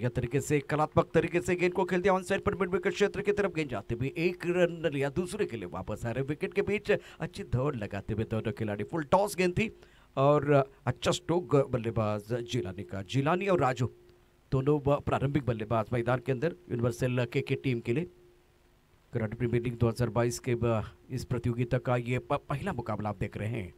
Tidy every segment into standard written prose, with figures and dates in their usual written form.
बढ़िया तरीके से कलात्मक तरीके से गेंद को खेलते हैं ऑन साइड पर मिड विकेट क्षेत्र की तरफ गेंद जाते हुए एक रन लिया, दूसरे के लिए वापस आ रहे विकेट के बीच अच्छी दौड़ लगाते हुए दोनों खिलाड़ी। फुल टॉस गेंद थी और अच्छा स्ट्रोक बल्लेबाज जिलानी और राजू दोनों प्रारंभिक बल्लेबाज मैदान के अंदर यूनिवर्सल के टीम के लिए कराटे प्रीमियर लीग 2022 के इस प्रतियोगिता का ये पहला मुकाबला आप देख रहे हैं।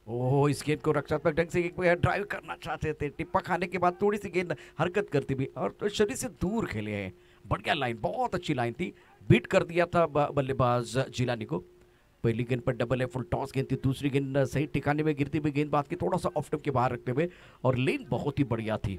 ओह, इस गेंद को रक्षात्मक ढंग से एक ड्राइव करना चाहते थे, टिप्पा खाने के बाद थोड़ी सी गेंद हरकत करती भी और तो शरीर से दूर खेले हैं। बढ़िया लाइन, बहुत अच्छी लाइन थी, बीट कर दिया था बल्लेबाज जिलानी को। पहली गेंद पर डबल है, फुल टॉस गेंद थी, दूसरी गेंद सही ठिकाने में गिरती हुई गेंदबाज की थोड़ा सा ऑफ स्टंप के बाहर रखते हुए और लेन बहुत ही बढ़िया थी।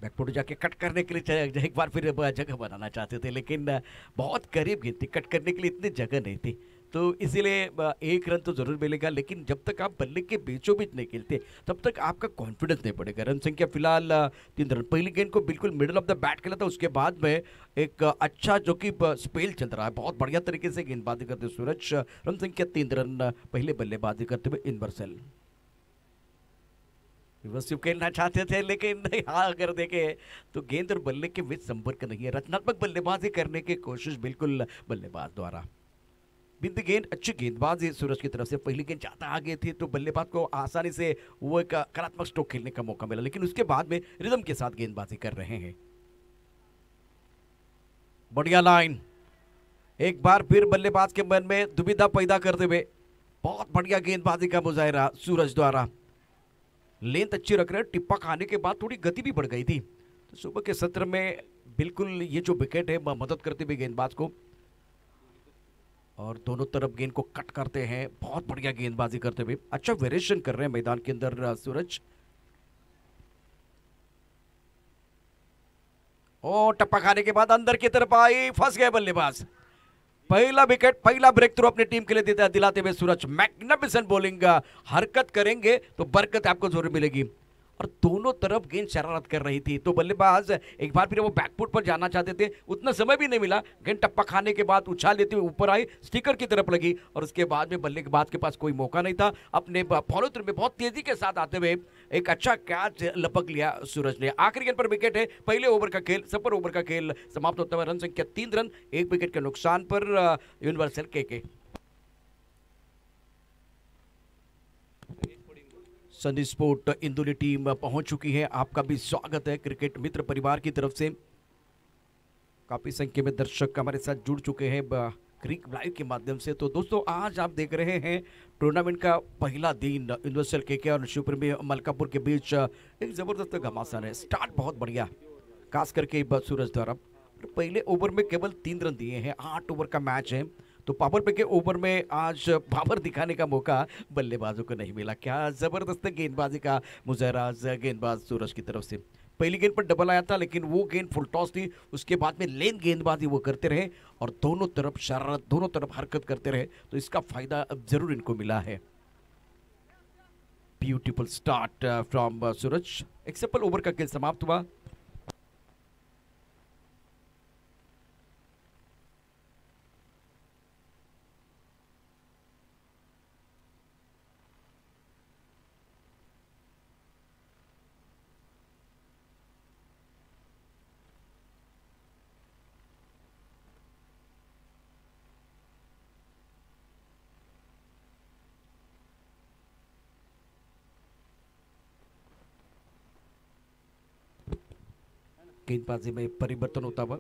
बैकफुट जाके कट करने के लिए एक बार फिर जगह बनाना चाहते थे, लेकिन बहुत करीब गेंद थी, कट करने के लिए इतनी जगह नहीं थी, तो इसीलिए एक रन तो जरूर मिलेगा। लेकिन जब तक आप बल्ले के बीचों बीच नहीं खेलते तब तक आपका कॉन्फिडेंस नहीं बढ़ेगा। रन संख्या फिलहाल 3 रन। पहली गेंद को बिल्कुल मिडल ऑफ द बैट खेला था, उसके बाद में एक अच्छा जो कि स्पेल चल रहा है, बहुत बढ़िया तरीके से गेंदबाजी करते सूरज। रन संख्या 3 रन, पहले बल्लेबाजी करते हुए इनवर्सल रिवर्सिव खेलना चाहते थे, लेकिन यहाँ अगर देखें तो गेंद और बल्ले के बीच संपर्क नहीं है। रचनात्मक बल्लेबाजी करने की कोशिश बिल्कुल बल्लेबाज द्वारा। बिंद गेंद, अच्छी गेंदबाजी सूरज की तरफ से। पहली गेंद ज्यादा आगे थी तो बल्लेबाज को आसानी से वो एक कलात्मक स्ट्रोक खेलने का मौका मिला, लेकिन उसके बाद में रिदम के साथ गेंदबाजी कर रहे हैं। बढ़िया लाइन, एक बार फिर बल्लेबाज के मन में दुविधा पैदा करते हुए बहुत बढ़िया गेंदबाजी का मुजाहिरा सूरज द्वारा। लेंथ अच्छी रख रहे हैं, टिप्पा खाने के बाद थोड़ी गति भी बढ़ गई थी, तो सुबह के सत्र में बिल्कुल ये जो विकेट है मदद करते हुए गेंदबाज को। और दोनों तरफ गेंद को कट करते हैं, बहुत बढ़िया गेंदबाजी करते हुए अच्छा वेरिएशन कर रहे हैं मैदान के अंदर सूरज। और टप्पा खाने के बाद अंदर की तरफ आई, फंस गए बल्लेबाज। पहला विकेट, पहला ब्रेक थ्रू अपनी टीम के लिए दिलाते हुए सूरज। मैग्निफिसेंट बॉलिंग, हरकत करेंगे तो बरकत आपको जरूर मिलेगी। और दोनों तरफ गेंद शरारत कर रही थी, तो बल्लेबाज एक बार फिर वो बैकफुट पर जाना चाहते थे, उतना समय भी नहीं मिला। गेंद टप्पा खाने के बाद उछाल लेते हुए ऊपर आई, स्टिकर की तरफ लगी और उसके बाद में बल्लेबाज के पास कोई मौका नहीं था। अपने फॉलो थ्रू में बहुत तेजी के साथ आते हुए एक अच्छा कैच लपक लिया सूरज ने। आखिरी गेंद पर विकेट है, पहले ओवर का खेल, सुपर ओवर का खेल समाप्त होता हुआ। रन संख्या 3 रन, 1 विकेट के नुकसान पर यूनिवर्सल के संधि स्पोर्ट इंदौली टीम पहुंच चुकी है। आपका भी स्वागत है क्रिकेट मित्र परिवार की तरफ से। काफी संख्या में दर्शक हमारे साथ जुड़ चुके हैं क्रिक लाइव के माध्यम से। तो दोस्तों, आज आप देख रहे हैं टूर्नामेंट का पहला दिन यूनिवर्सल के और शिवपुरी मलकापुर के बीच एक जबरदस्त घमासान है। स्टार्ट बहुत बढ़िया, खास करके सूरज द्वारा। पहले ओवर में केवल 3 रन दिए हैं, 8 ओवर का मैच है, तो पावर प्ले के ओवर में आज पावर दिखाने का मौका बल्लेबाजों को नहीं मिला। क्या जबरदस्त गेंदबाजी का मुजाहरा गेंदबाज सूरज की तरफ से। पहली गेंद पर डबल आया था, लेकिन वो गेंद फुल टॉस थी, उसके बाद में लेन गेंदबाजी वो करते रहे और दोनों तरफ शरारत, दोनों तरफ हरकत करते रहे, तो इसका फायदा अब जरूर इनको मिला है। ब्यूटीफुल स्टार्ट फ्रॉम सूरज। एक सिंपल ओवर का खेल समाप्त हुआ। गेंदबाजी में परिवर्तन होता हुआ।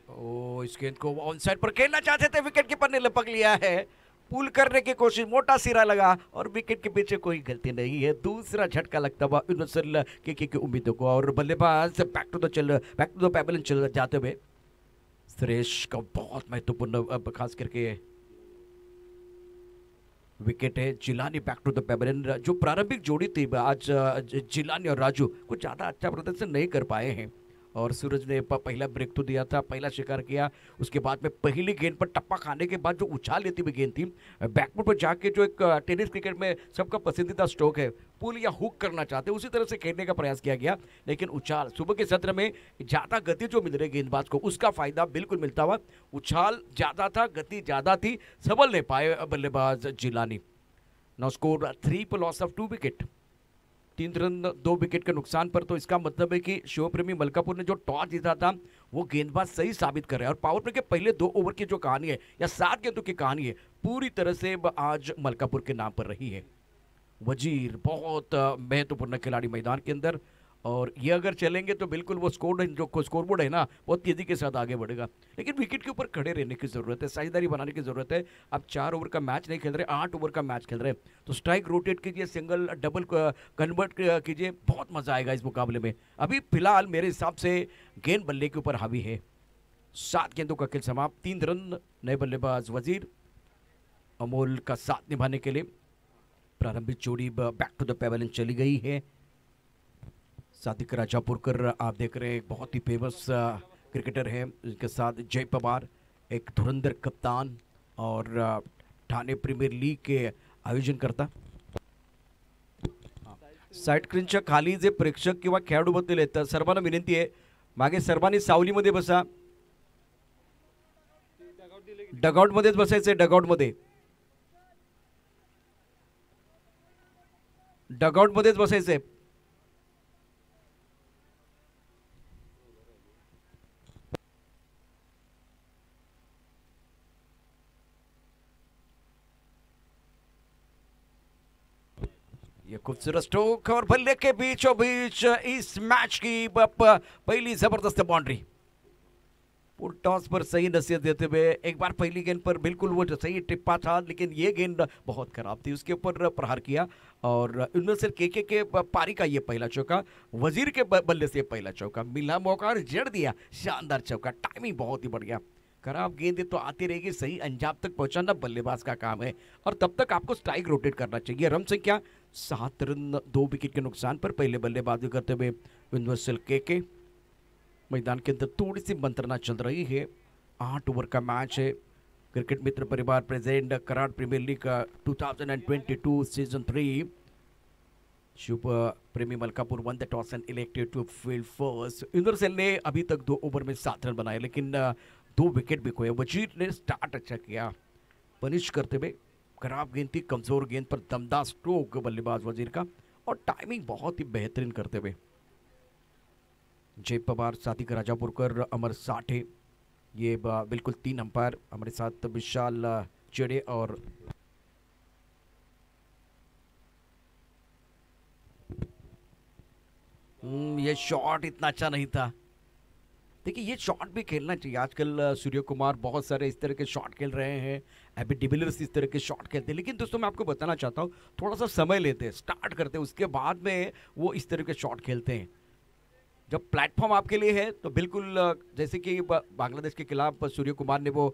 ओ, इस गेंद को ऑन साइड पर खेलना चाहते थे, विकेट कीपर ने लपक लिया है। पुल करने की कोशिश, मोटा सिरा लगा और विकेट के पीछे कोई गलती नहीं है। दूसरा झटका लगता हुआ यूनिवर्सल के उम्मीदों को और बल्लेबाज बैक टू द पैवेलियन चल जाते हुए। सुरेश का बहुत महत्वपूर्ण खास करके विकेट है। Jilani back to the pavilion. जो प्रारंभिक जोड़ी थी आज जिलानी और राजू कुछ ज्यादा अच्छा प्रदर्शन नहीं कर पाए हैं और सूरज ने पहला ब्रेक तो दिया था, पहला शिकार किया। उसके बाद में पहली गेंद पर टप्पा खाने के बाद जो उछाल लेती हुई गेंद थी बैकफुट पर जाके, जो एक टेनिस क्रिकेट में सबका पसंदीदा स्ट्रोक है, पुल या हुक करना चाहते हैं, उसी तरह से खेलने का प्रयास किया गया। लेकिन उछाल सुबह के सत्र में ज़्यादा गति जो मिल रही गेंदबाज को, उसका फायदा बिल्कुल मिलता हुआ। उछाल ज़्यादा था, गति ज़्यादा थी, संभल नहीं पाए बल्लेबाज जिलानी। नाउ स्कोर 3 पर loss of 2 wicket, 3 run 2 wicket के नुकसान पर। तो इसका मतलब है कि शिव प्रेमी मलकापुर ने जो टॉस जीता था वो गेंदबाज सही साबित कर रहे हैं। और पावर प्ले के पहले 2 ओवर की जो कहानी है या 7 गेंदों की कहानी है, पूरी तरह से आज मलकापुर के नाम पर रही है। वजीर बहुत महत्वपूर्ण खिलाड़ी मैदान के अंदर, और ये अगर चलेंगे तो बिल्कुल वो स्कोरबोर्ड है ना, बहुत तेजी के साथ आगे बढ़ेगा। लेकिन विकेट के ऊपर खड़े रहने की जरूरत है, साझेदारी बनाने की जरूरत है। अब 4 ओवर का मैच नहीं खेल रहे, 8 ओवर का मैच खेल रहे हैं, तो स्ट्राइक रोटेट कीजिए, सिंगल डबल कन्वर्ट कीजिए, बहुत मजा आएगा इस मुकाबले में। अभी फिलहाल मेरे हिसाब से गेंद बल्ले के ऊपर हावी है। 7 गेंदों का खेल समाप्त, 3 रन। नए बल्लेबाज वजीर अमोल का साथ निभाने के लिए प्रारंभिक जोड़ी बैक टू द पेवेलियन चली गई है। सादिक राजापुरकर आप देख रहे हैं, बहुत ही फेमस क्रिकेटर है। इनके साथ जय पवार, एक धुरंधर कप्तान और ठाणे प्रीमियर लीग के आयोजन करता। साईड स्क्रीनच्या खाली जे प्रेक्षक किंवा खेळाडू बसलेले आहेत, तर सर्वांना विनंती आहे मागे सर्वांनी सावलीमध्ये बसा, डगआउटमध्येच बसायचंय, डगआउटमध्ये डगआउटमध्येच बसायचंय। ये खूबसूरत स्ट्रोक और बल्ले के बीचों बीच इस मैच की पहली जबरदस्त बाउंड्री। फुल टॉस पर सही नसीहत देते हुए एक बार पहली गेंद पर बिल्कुल वो सही टिप्पा था, लेकिन ये गेंद बहुत खराब थी, उसके ऊपर प्रहार किया। और उनमें से के पारी का ये पहला चौका, वजीर के बल्ले से पहला चौका, मिला मौका और जड़ दिया, शानदार चौका, टाइमिंग बहुत ही बढ़िया। खराब गेंद तो आती रहेगी, सही अंजाम तक पहुंचाना बल्लेबाज का काम है, और तब तक आपको स्ट्राइक रोटेट करना चाहिए। रन संख्या 7 रन 2 विकेट के नुकसान पर पहले बल्लेबाजी करते हुए यूनिवर्सल के मैदान के अंदर थोड़ी सी मंत्रणा चल रही है। 8 ओवर का मैच है। क्रिकेट मित्र परिवार present Karad premier league 2022 season 3। Shiv Premi Malkapur won the toss and elected to field first. Universal ने अभी तक 2 ओवर में 7 रन बनाए, लेकिन 2 विकेट भी खोए। वजीर ने स्टार्ट अच्छा किया, पनिश करते हुए खराब गेंद थी, कमजोर गेंद पर दमदार स्ट्रोक बल्लेबाज वजीर का, और टाइमिंग बहुत ही बेहतरीन करते हुए। जय पवार, सादिक राजापुरकर, अमर साठे, ये बिल्कुल 3 अंपायर हमारे साथ, विशाल चेड़े और ये शॉट इतना अच्छा नहीं था। देखिए ये शॉट भी खेलना चाहिए, आजकल सूर्य कुमार बहुत सारे इस तरह के शॉट खेल रहे हैं, एबी डिविलियर्स इस तरह के शॉट खेलते हैं, लेकिन दोस्तों मैं आपको बताना चाहता हूँ थोड़ा सा समय लेते हैं, स्टार्ट करते हैं, उसके बाद में वो इस तरह के शॉट खेलते हैं। जब प्लेटफॉर्म आपके लिए है तो बिल्कुल, जैसे कि बांग्लादेश के खिलाफ सूर्य कुमार ने वो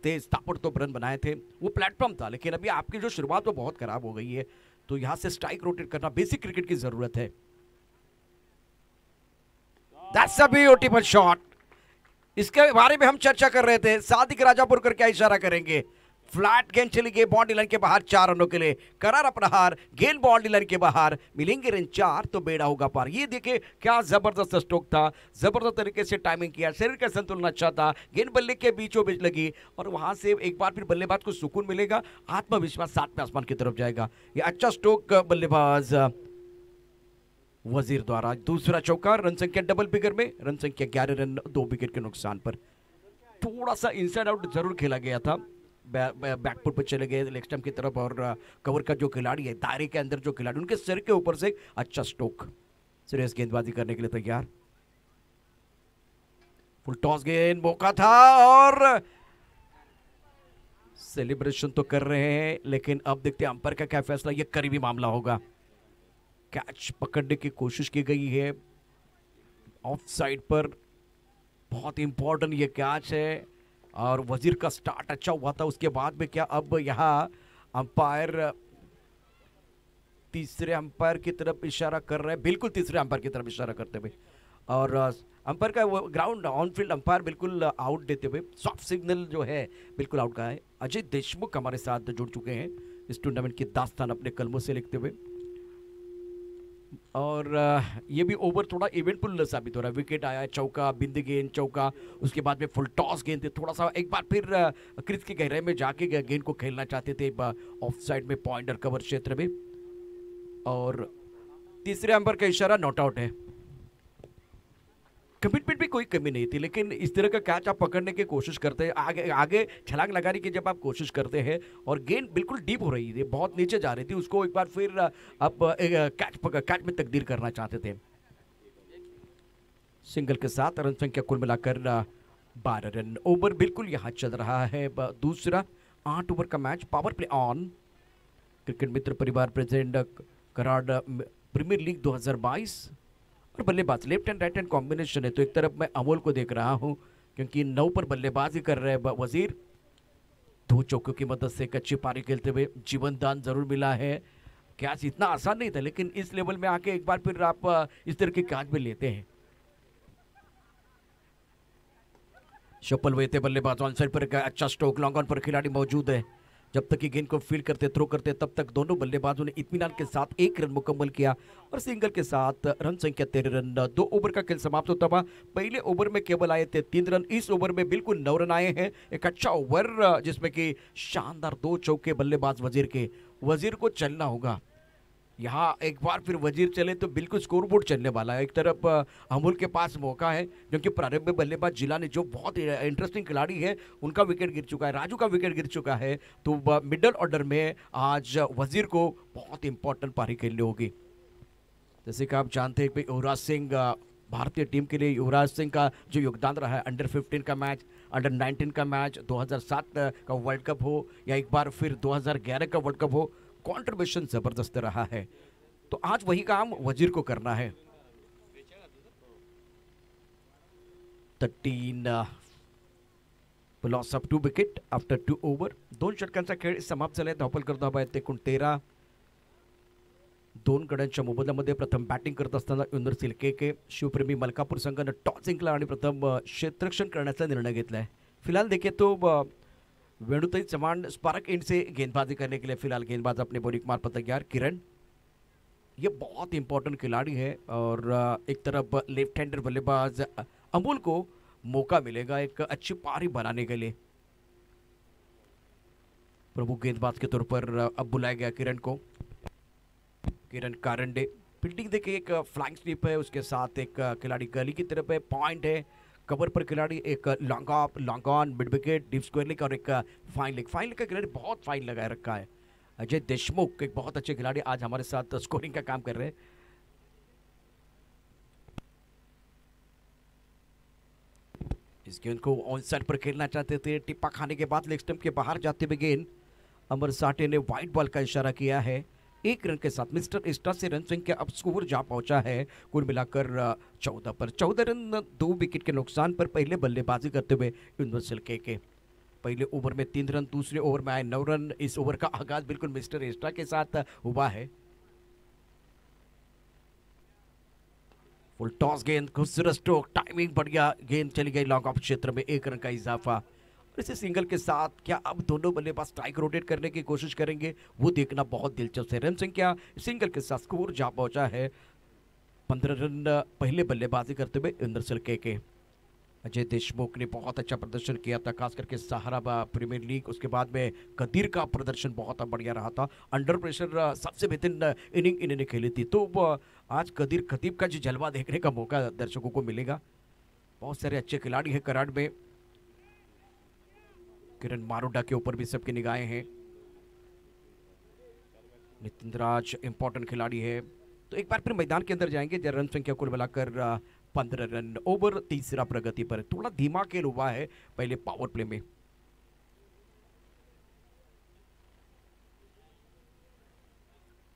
तेज ताबड़तोड़ रन बनाए थे, वो प्लेटफॉर्म था। लेकिन अभी आपकी जो शुरुआत वो बहुत खराब हो गई है, तो यहाँ से स्ट्राइक रोटेट करना बेसिक क्रिकेट की जरूरत है। That's a beautiful shot। इसके बारे में हम चर्चा कर रहे थे, सादिक राजापुरकर क्या इशारा करेंगे। फ्लैट गेंद चली गई बाउंड्री लाइन के बाहर 4 रनों के लिए, करारा प्रहार, गेंद बाउंड्री लाइन के बाहर, मिलेंगे रन 4 तो बेड़ा होगा पार। ये देखिए क्या जबरदस्त स्ट्रोक था, जबरदस्त तरीके से टाइमिंग किया, शरीर का संतुलन अच्छा था, गेंद बल्ले के बीचों बीच लगी, और वहां से एक बार फिर बल्लेबाज को सुकून मिलेगा, आत्मविश्वास 7वें आसमान की तरफ जाएगा। ये अच्छा स्ट्रोक बल्लेबाज वजीर द्वारा। दूसरा चौका, रन संख्या डबल फिगर में, रन संख्या 11 रन 2 विकेट के नुकसान पर। थोड़ा सा इनसाइड आउट जरूर खेला गया था, बैकफुट पर चले गए लेग स्टंप की तरफ, और कवर का जो खिलाड़ी है, दायरे के अंदर जो खिलाड़ी, उनके सिर के ऊपर से अच्छा स्ट्रोक। सीरियस गेंदबाजी करने के लिए तैयार, फुल टॉस गेंद, मौका था, और सेलिब्रेशन तो कर रहे हैं, लेकिन अब देखते हैं अंपायर का क्या फैसला। यह करीबी मामला होगा, कैच पकड़ने की कोशिश की गई है ऑफ साइड पर, बहुत इंपॉर्टेंट ये कैच है, और वजीर का स्टार्ट अच्छा हुआ था। उसके बाद में क्या, अब यहाँ अंपायर तीसरे अंपायर की तरफ इशारा कर रहे हैं, बिल्कुल तीसरे अंपायर की तरफ इशारा करते हुए, और अंपायर का वो ग्राउंड ऑन फील्ड अंपायर बिल्कुल आउट देते हुए सॉफ्ट सिग्नल जो है बिल्कुल आउट का है। अजय देशमुख हमारे साथ जुड़ चुके हैं इस टूर्नामेंट की दास्तान अपने कलमों से लिखते हुए। और ये भी ओवर थोड़ा इवेंटफुल साबित हो रहा है। विकेट आया, चौका, बिंदी गेंद, चौका, उसके बाद में फुल टॉस गेंद थे, थोड़ा सा एक बार फिर क्रीज की गहराई में जाके गेंद को खेलना चाहते थे ऑफ साइड में पॉइंट और कवर क्षेत्र में। और तीसरे अंपायर का इशारा नॉट आउट है। कमिटमेंट भी कोई कमी नहीं थी, लेकिन इस तरह का कैच आप पकड़ने की कोशिश करते हैं, आगे आगे छलांग लगाने की जब आप कोशिश करते हैं और गेंद बिल्कुल डीप हो रही थी, बहुत नीचे जा रही थी, उसको एक बार फिर आप कैच में तब्दील करना चाहते थे। सिंगल के साथ रन संख्या कुल मिलाकर 12 रन। ओवर बिल्कुल यहाँ चल रहा है दूसरा 8 ओवर का match. Power play on. Cricket मित्र परिवार प्रेजेंट कराड़ प्रीमियर लीग 2022। और बल्लेबाज left and right hand combination है, तो एक तरफ मैं अमोल को देख रहा हूं क्योंकि 9 पर बल्लेबाजी कर रहे हैं वजीर। 2 चौकों की मदद से एक अच्छी पारी खेलते हुए जीवन दान जरूर मिला है। कैच इतना आसान नहीं था, लेकिन इस लेवल में आके एक बार फिर आप इस तरह के कैच भी लेते हैं। शफल हुए थे बल्लेबाज ऑन साइड पर, अच्छा स्ट्रोक, लॉन्ग ऑन पर खिलाड़ी मौजूद है। जब तक कि गेंद को फील्ड करते, थ्रो करते, तब तक दोनों बल्लेबाजों ने इत्मीनान के साथ 1 रन मुकम्मल किया और सिंगल के साथ रन संख्या 13 रन। 2 ओवर का खेल समाप्त होता हुआ। पहले ओवर में केवल आए थे 3 रन, इस ओवर में बिल्कुल 9 रन आए हैं। एक अच्छा ओवर जिसमें कि शानदार 2 चौके बल्लेबाज वजीर के। वजीर को चलना होगा यहाँ, एक बार फिर वजीर चले तो बिल्कुल स्कोरबोर्ड चलने वाला है। एक तरफ अमूल के पास मौका है क्योंकि प्रारंभ में बल्लेबाज जिला ने जो बहुत इंटरेस्टिंग खिलाड़ी है उनका विकेट गिर चुका है, राजू का विकेट गिर चुका है, तो मिडल ऑर्डर में आज वजीर को बहुत इंपॉर्टेंट पारी खेलनी होगी। जैसे कि आप जानते हैं कि युवराज सिंह भारतीय टीम के लिए, युवराज सिंह का जो योगदान रहा है, अंडर 15 का मैच, अंडर 19 का मैच, 2007 का वर्ल्ड कप हो या एक बार फिर 2011 का वर्ल्ड कप हो, कंट्रीब्यूशन जबरदस्त रहा है। तो आज वही काम वजीर को करना है। 13 loss of 2 wicket after 2 over. 2 षटकांचा खेळ समाप्त झालाय। धावपल करत आहे ते एकूण 13। 2 गड्यांच्या मोबदल्यामध्ये प्रथम बॅटिंग करत असताना युनिव्हर्सिल के शिवप्रेमी मलकापूर संघानं टॉस जिंकला आणि प्रथम क्षेत्ररक्षण करण्याचा निर्णय घेतलाय। फिलहाल देखिए तो वेणुताई चौहान स्पार्क एंड से गेंदबाजी करने के लिए फिलहाल गेंदबाज अपने बोरिक मार पर तैयार। किरण, ये बहुत इंपॉर्टेंट खिलाड़ी है और एक तरफ लेफ्ट हैंडर बल्लेबाज अमूल को मौका मिलेगा एक अच्छी पारी बनाने के लिए। प्रमुख गेंदबाज के तौर पर अब बुलाया गया किरण को। किरण कारंडे फील्डिंग देखिए, एक फ्लाइंग स्लिप है, उसके साथ एक खिलाड़ी गली की तरफ है, पॉइंट है, कवर पर खिलाड़ी एक long off, long on, mid wicket, deep square leg और एक फाइन लेग। फाइन लेग का खिलाड़ी बहुत फाइन लगाए रखा है। अजय देशमुख एक बहुत अच्छे खिलाड़ी आज हमारे साथ स्कोरिंग का काम कर रहे हैं। इस गेंद को ऑन साइड पर खेलना चाहते थे, टिप्पा खाने के बाद लेग स्टंप के बाहर जाते हुए गेंद। अमर साठे ने व्हाइट बॉल का इशारा किया है। 1 रन के साथ मिस्टर स्टार से रन संख्या अब स्कोर जा पहुंचा है कुल मिलाकर 14 पर। 14 रन 2 विकेट के नुकसान पर पहले बल्लेबाजी करते हुए यूनिवर्सल के पहले ओवर में 3 रन, दूसरे ओवर में आए 9 रन। इस ओवर का आगाज बिल्कुल मिस्टर स्टार के साथ हुआ है। फुल टॉस गेंद, खूबसूरत स्ट्रोक, टाइमिंग बढ़िया, गेंद चली गई लॉन्ग ऑफ क्षेत्र में, 1 रन का इजाफा। इसे सिंगल के साथ क्या अब दोनों बल्लेबाज स्ट्राइक रोटेट करने की कोशिश करेंगे, वो देखना बहुत दिलचस्प है। रन संख्या सिंगल के साथ स्कोर जा पहुंचा है 15 रन पहले बल्लेबाजी करते हुए यूनिवर्सल के। अजय देशमुख ने बहुत अच्छा प्रदर्शन किया था, खास करके सहारा प्रीमियर लीग, उसके बाद में कदीर का प्रदर्शन बहुत बढ़िया रहा था। अंडर प्रेशर सबसे बेहतरीन इनिंग इन्होंने खेली थी, तो आज कदीर खतीब का जो जलवा देखने का मौका दर्शकों को मिलेगा। बहुत सारे अच्छे खिलाड़ी हैं कराड़ में। किरण मारोडा के ऊपर भी सबकी निगाहें हैं। नितिन राज इंपॉर्टेंट खिलाड़ी है, तो एक बार फिर मैदान के अंदर जाएंगे। रन संख्या कुल मिलाकर 15 रन। ओवर तीसरा प्रगति पर, थोड़ा धीमा खेल हुआ है पहले पावर प्ले में।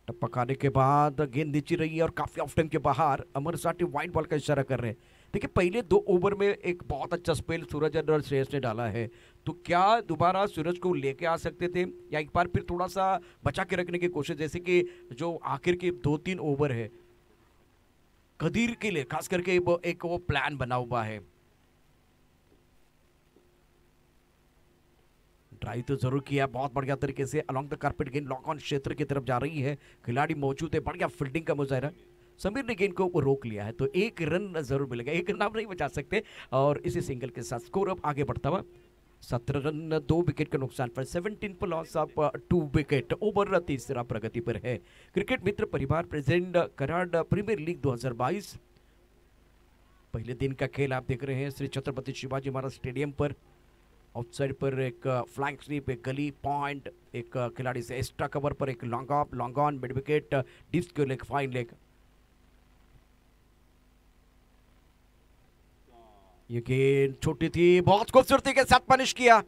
टप्पा खाने के बाद गेंद नीचे रही है और काफी ऑफ टाइम के बाहर। अमर साठी व्हाइट बॉल का इशारा कर रहे हैं। देखिए पहले 2 ओवर में एक बहुत अच्छा स्पेल सूरज और श्रेयस ने डाला है, तो क्या दोबारा सूरज को लेके आ सकते थे या एक बार फिर थोड़ा सा बचा के रखने की कोशिश, जैसे कि जो आखिर के 2-3 ओवर है कदीर के लिए खास करके एक वो प्लान बना हुआ है। ट्राई तो जरूर किया बहुत बढ़िया तरीके से अलॉन्ग द कारपेट, गेंद लॉक ऑन क्षेत्र की तरफ जा रही है, खिलाड़ी मौजूद है, बढ़िया फील्डिंग का मुजाहरा, समीर ने गेंद को रोक लिया है, तो एक रन जरूर मिलेगा, एक रन आप नहीं बचा सकते। और इसी सिंगल के साथ स्कोर अब आगे बढ़ता हुआ 17 रन 2 विकेट के नुकसान पर 17 पर लॉस ऑफ 2 विकेट। ओवर तीसरा प्रगति पर है। क्रिकेट मित्र परिवार प्रेजेंट कराड़ प्रीमियर लीग 2022 पहले दिन का खेल आप देख रहे हैं श्री छत्रपति शिवाजी महाराज स्टेडियम पर। आउटसाइड पर एक फ्लैंक स्वीप, एक गली पॉइंट, एक खिलाड़ी से एक्स्ट्रा कवर पर एक long off, long on, mid wicket, डिस्क लेग, फाइन लेग। ये गेंद छोटी थी, बहुत खूबसूरती के साथ पनिश किया,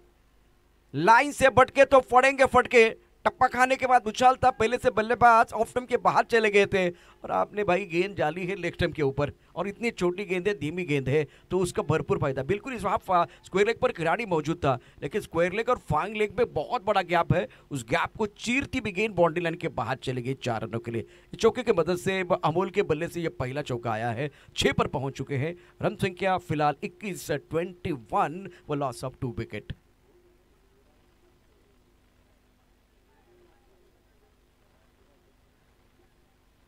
लाइन से बटके तो फड़ेंगे फटके। टप्पा खाने के बाद उछाल था, पहले से बल्लेबाज ऑफ स्टंप के बाहर चले गए थे और आपने भाई गेंद डाली है लेग स्टंप के ऊपर, और इतनी छोटी गेंद है, धीमी गेंद है, तो उसका भरपूर फायदा। बिल्कुल इस स्क्वायर लेग पर खिलाड़ी मौजूद था, लेकिन स्क्वायर लेग और फाइन लेग में बहुत बड़ा गैप है, उस गैप को चीरती भी गेंद बाउंड्री लाइन के बाहर चली गई 4 रनों के लिए। इस चौके की मदद से अमोल के बल्ले से यह पहला चौका आया है, 6 पर पहुंच चुके हैं। रन संख्या फिलहाल 21, 21 व लॉस ऑफ 2 विकेट।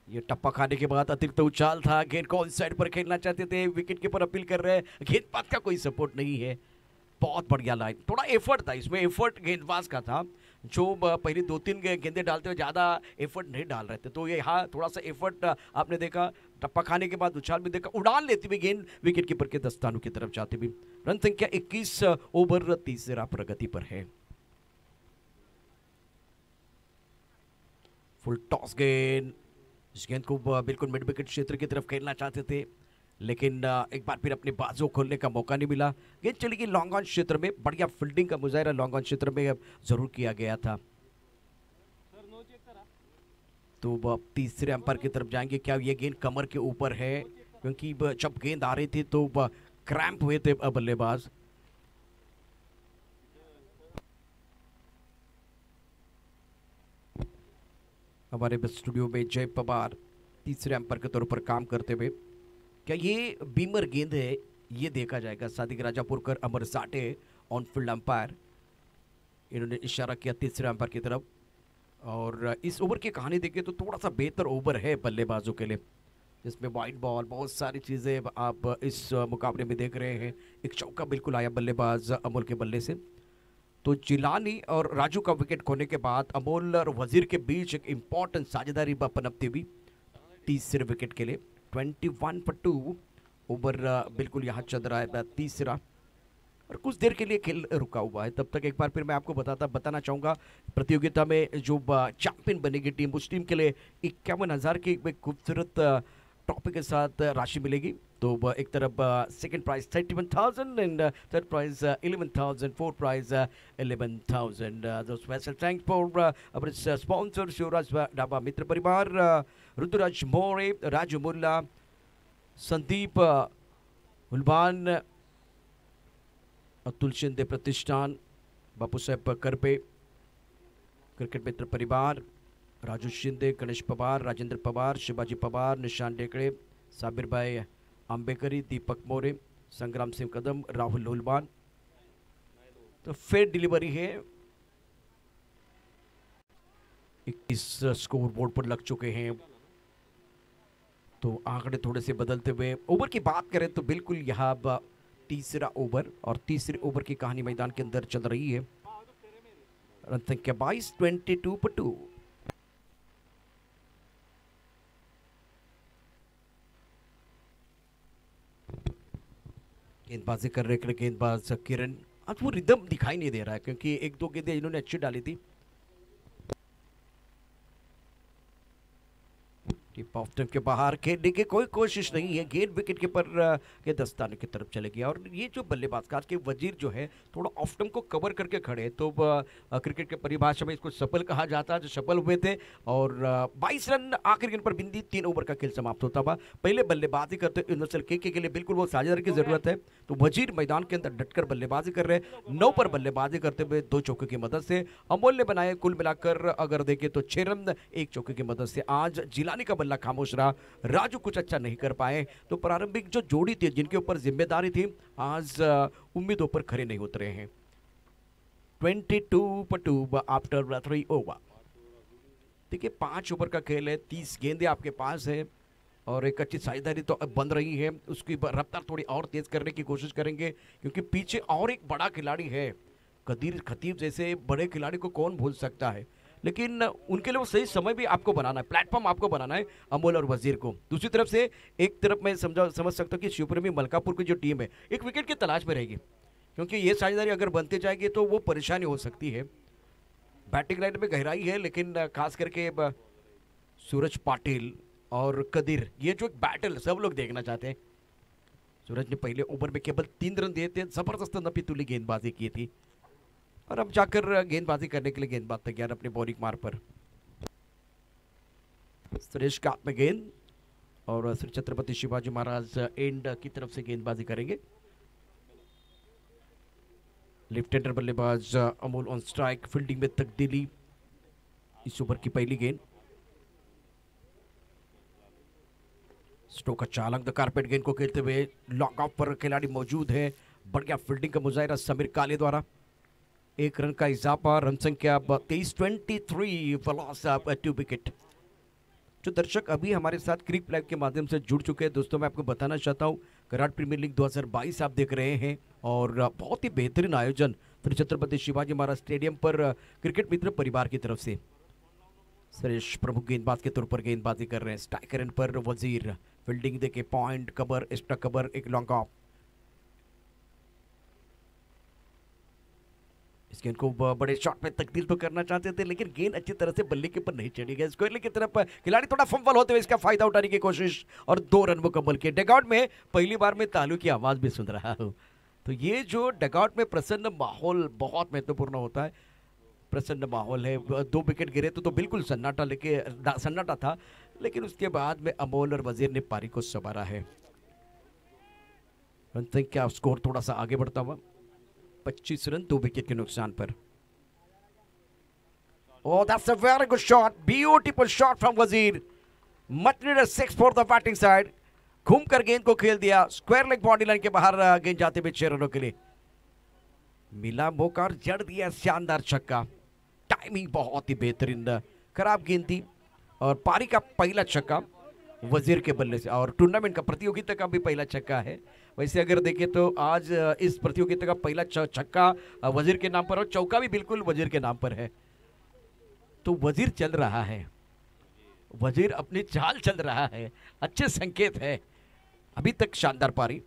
ये टप्पा खाने के बाद अतिरिक्त उछाल था, गेंद को ऑन साइड पर खेलना चाहते थे, विकेट कीपर अपील कर रहे हैं, गेंदबाज का कोई सपोर्ट नहीं है। बहुत बढ़िया लाइन, थोड़ा एफर्ट था इसमें, एफर्ट गेंदबाज का था, जो पहले 2-3 गेंदें डालते हुए ज़्यादा एफर्ट नहीं डाल रहे थे, तो ये हाँ थोड़ा सा एफर्ट आपने देखा। टप्पा खाने के बाद उछाल भी देखा, उड़ान लेती हुई गेंद विकेट कीपर के दस्तानों की तरफ जाती हुई। रन संख्या 21, ओवर तीसरा प्रगति पर है। फुल टॉस गेंद, इस गेंद को बिल्कुल मिड विकेट क्षेत्र की तरफ खेलना चाहते थे, लेकिन एक बार फिर अपने बाजू खोलने का मौका नहीं मिला। गेंद चली गई लॉन्ग ऑन क्षेत्र में, बढ़िया फील्डिंग का मुजाहरा लॉन्ग ऑन क्षेत्र में जरूर किया गया था। तो अब तीसरे अंपायर की तरफ जाएंगे, क्या ये गेंद कमर के ऊपर है, क्योंकि जब गेंद आ रही थी तो क्रैम्प हुए थे बल्लेबाज। हमारे स्टूडियो में जय पवार तीसरे अंपायर के तौर पर काम करते हुए, क्या ये बीमर गेंद है ये देखा जाएगा। सादिक राजापुरकर, अमर साठे ऑन फील्ड अंपायर, इन्होंने इशारा किया तीसरे अंपायर की तरफ। और इस ओवर की कहानी देखें तो थोड़ा सा बेहतर ओवर है बल्लेबाजों के लिए, जिसमें वाइड बॉल, बहुत सारी चीज़ें आप इस मुकाबले में देख रहे हैं। एक चौका बिल्कुल आया बल्लेबाज अमोल के बल्ले से, तो जिलानी और राजू का विकेट खोने के बाद अमोल और वजीर के बीच एक इंपॉर्टेंट साझेदारी पनपती हुई तीसरे विकेट के लिए। 21 पर 2 ओवर बिल्कुल यहाँ चल रहा है तीसरा, और कुछ देर के लिए खेल रुका हुआ है। तब तक एक बार फिर मैं आपको बताना चाहूँगा, प्रतियोगिता में जो चैंपियन बनेगी टीम, उस टीम के लिए 51,000 की एक खूबसूरत ट्रॉफी के साथ राशि मिलेगी। तो एक तरफ second prize 31,000 and third prize 11,000, fourth prize 11,000। Special thanks for our sponsor Shivraj Dhaba मित्र परिवार, रुद्रराज मोरे, राजू मुल्ला, संदीप हुलबान, अतुल शिंदे प्रतिष्ठान, बापू साहेब करपे, क्रिकेट मित्र परिवार, राजू शिंदे, गणेश पवार, राजेंद्र पवार, शिवाजी पवार, निशान डेकड़े, साबिर भाई आंबेकरी, दीपक मोरे, संग्राम सिंह कदम, राहुल हुलबान। तो फेयर डिलीवरी है, 21 स्कोर बोर्ड पर लग चुके हैं। तो आंकड़े थोड़े से बदलते हुए ओवर की बात करें तो बिल्कुल यहाँ तीसरा ओवर, और तीसरे ओवर की कहानी मैदान के अंदर चल रही है। रन संख्या 22, 22 पर 2। गेंदबाजी कर रहे गेंदबाज किरण, आज वो रिदम दिखाई नहीं दे रहा है, क्योंकि 1-2 गेंदें इन्होंने अच्छी डाली थी। टिप ऑफ स्टंप के बाहर खेलने की कोई कोशिश नहीं है, गेंद विकेट कीपर के दस्ताने की तरफ चले गया। और ये जो बल्लेबाज खास के वजीर जो है थोड़ा ऑफ स्टंप को कवर करके खड़े, तो क्रिकेट के परिभाषा में इसको सफल कहा जाता है, जो सफल हुए थे। और 22 रन आखिरी गेंद पर बिंदी, 3 ओवर का खेल समाप्त होता हुआ। पहले बल्लेबाजी करते यूनिवर्सल के लिए बिल्कुल वो साझेदारी की जरूरत है, तो वजीर मैदान के अंदर डटकर बल्लेबाजी कर रहे हैं। 9 पर बल्लेबाजी करते हुए 2 चौके की मदद से अमोल ने बनाए कुल मिलाकर अगर देखें तो 6 रन, 1 चौके की मदद से। आज जिलानी का बल्ला खामोश रहा, राजू कुछ अच्छा नहीं कर पाए। तो प्रारंभिक जो जोड़ी थी जिनके ऊपर जिम्मेदारी थी, आज उम्मीदों पर खरे नहीं उतरे हैं। 22 आफ्टर 3 ओवर। देखिए 5 ओवर का खेल है, 30 गेंदें आपके पास है और एक अच्छी साझेदारी तो अब बन रही है। उसकी रफ्तार थोड़ी और तेज करने की कोशिश करेंगे क्योंकि पीछे और एक बड़ा खिलाड़ी है। कदीर खतीब जैसे बड़े खिलाड़ी को कौन भूल सकता है, लेकिन उनके लिए वो सही समय भी आपको बनाना है, प्लेटफॉर्म आपको बनाना है अमोल और वजीर को। दूसरी तरफ से एक तरफ मैं समझ सकता हूँ कि शिवपुरी में मलकापुर की जो टीम है एक विकेट की तलाश में रहेगी, क्योंकि ये साझेदारी अगर बनती जाएगी तो वो परेशानी हो सकती है। बैटिंग लाइन में गहराई है, लेकिन खास करके सूरज पाटिल और कदीर, ये जो एक बैटल सब लोग देखना चाहते हैं। सूरज ने पहले ओवर में केवल 3 रन दिए थे, जबरदस्त नपीतुली गेंदबाजी की थी और अब जाकर गेंदबाजी करने के लिए गेंदबाज तैयार अपने बॉलिंग मार पर। सुरेश का हाथ में गेंद और श्री छत्रपति शिवाजी महाराज एंड की तरफ से गेंदबाजी करेंगे। लेफ्ट हैंडर बल्लेबाज अमोल ऑन स्ट्राइक, फील्डिंग में तब्दीली इस ओवर की पहली गेंद। स्टोक अच्छा अलग द कारपेट गेंद को खेलते हुए लॉन्ग ऑफ पर खिलाड़ी मौजूद है। बढ़िया फील्डिंग का मुजाहिरा समीर काले द्वारा। 1 रन का इजाफा, रन संख्या 23 2 विकेट। जो दर्शक अभी हमारे साथ क्रिक लाइव के माध्यम से जुड़ चुके हैं दोस्तों, मैं आपको बताना चाहता हूं कराट प्रीमियर लीग 2022 आप देख रहे हैं और बहुत ही बेहतरीन आयोजन श्री छत्रपति शिवाजी महाराज स्टेडियम पर क्रिकेट मित्र परिवार की तरफ से। सुरेश प्रमुख गेंदबाज के तौर पर गेंदबाजी कर रहे हैं। स्ट्राइकर एंड पर वजीर, फील्डिंग देके पॉइंट कवर, एक्स्ट्रा कवर, एक लॉन्ग ऑफ। इस गेंद को बड़े शॉट में तब्दील तो करना चाहते थे, लेकिन गेंद अच्छी तरह से बल्ले के ऊपर नहीं चढ़ी गई। स्क्वायर की तरफ खिलाड़ी थोड़ा फंबल होते हुए इसका फायदा उठाने की कोशिश और 2 रन मुकम्मल किए। डगआउट में पहली बार में तालू की आवाज भी सुन रहा हूं, तो ये जो डगआउट में प्रसन्न माहौल बहुत महत्वपूर्ण होता है। प्रसन्न माहौल है, 2 विकेट गिरे तो बिल्कुल सन्नाटा था, लेकिन उसके बाद में अमोल और वजीर ने पारी को संवारा है। रन संख्या स्कोर थोड़ा सा आगे बढ़ता हुआ 25 रन 2 विकेट के नुकसान पर। Oh, that's a very good shot. Beautiful shot from वजीर. Much needed 6 for the batting side. घूमकर गेंद को खेल दिया, स्क्वायर लेग बॉडी लाइन के बाहर गेंद जाते हुए 6 रनों के लिए मिला मौका और जड़ दिया शानदार छक्का। टाइमिंग बहुत ही बेहतरीन, खराब गेंद थी और पारी का पहला छक्का वजीर के बल्ले से और टूर्नामेंट का प्रतियोगिता का भी पहला छक्का है। वैसे अगर देखें तो आज इस प्रतियोगिता का पहला छक्का वजीर के नाम पर और चौका भी बिल्कुल वजीर के नाम पर है। तो वजीर चल रहा है, वजीर अपनी चाल चल रहा है, अच्छे संकेत है। अभी तक शानदार पारी,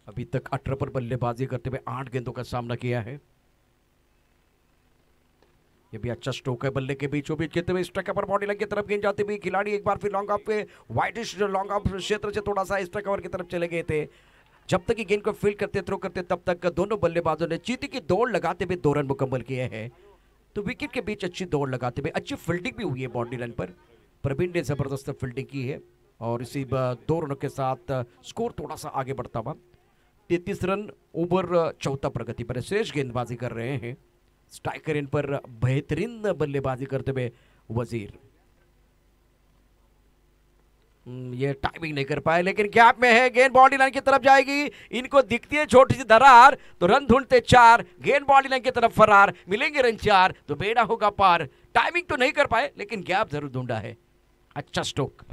अभी तक 18 पर बल्लेबाजी करते हुए 8 गेंदों का सामना किया है। ये भी अच्छा स्ट्रोक है, बल्ले के बीचों बीच खेलते हुए स्ट्राइक पर बॉडी लाइन की तरफ गेंद जाती हुई खिलाड़ी एक बार फिर लॉन्ग ऑफ पे वाइटिश लॉन्ग ऑफ क्षेत्र से थोड़ा सा स्ट्राइक कवर की तरफ चले गए थे। जब तक ये गेंद को फील्ड करते थ्रो करते तब तक दोनों बल्लेबाजों ने चीटी की दौड़ लगाते हुए 2 रन मुकम्मल किए हैं। तो विकेट के बीच अच्छी दौड़ लगाते हुए अच्छी फील्डिंग भी हुई है बॉडी लाइन पर। प्रवीण ने जबरदस्त फील्डिंग की है और इसी 2 रनों के साथ स्कोर थोड़ा सा आगे बढ़ता हुआ 33 रन ओवर चौथा प्रगति पर। श्रेष्ठ गेंदबाजी कर रहे हैं, स्ट्राइकर इन पर बेहतरीन बल्लेबाजी करते हुए वजीर। ये टाइमिंग नहीं कर पाए, लेकिन गैप में है, गेंद बॉडी लाइन की तरफ जाएगी। इनको दिखती है छोटी सी दरार, तो रन ढूंढते 4, गेंद बॉडी लाइन की तरफ फरार, मिलेंगे रन 4 तो बेड़ा होगा पार। टाइमिंग तो नहीं कर पाए, लेकिन गैप जरूर ढूंढा है। अच्छा स्ट्रोक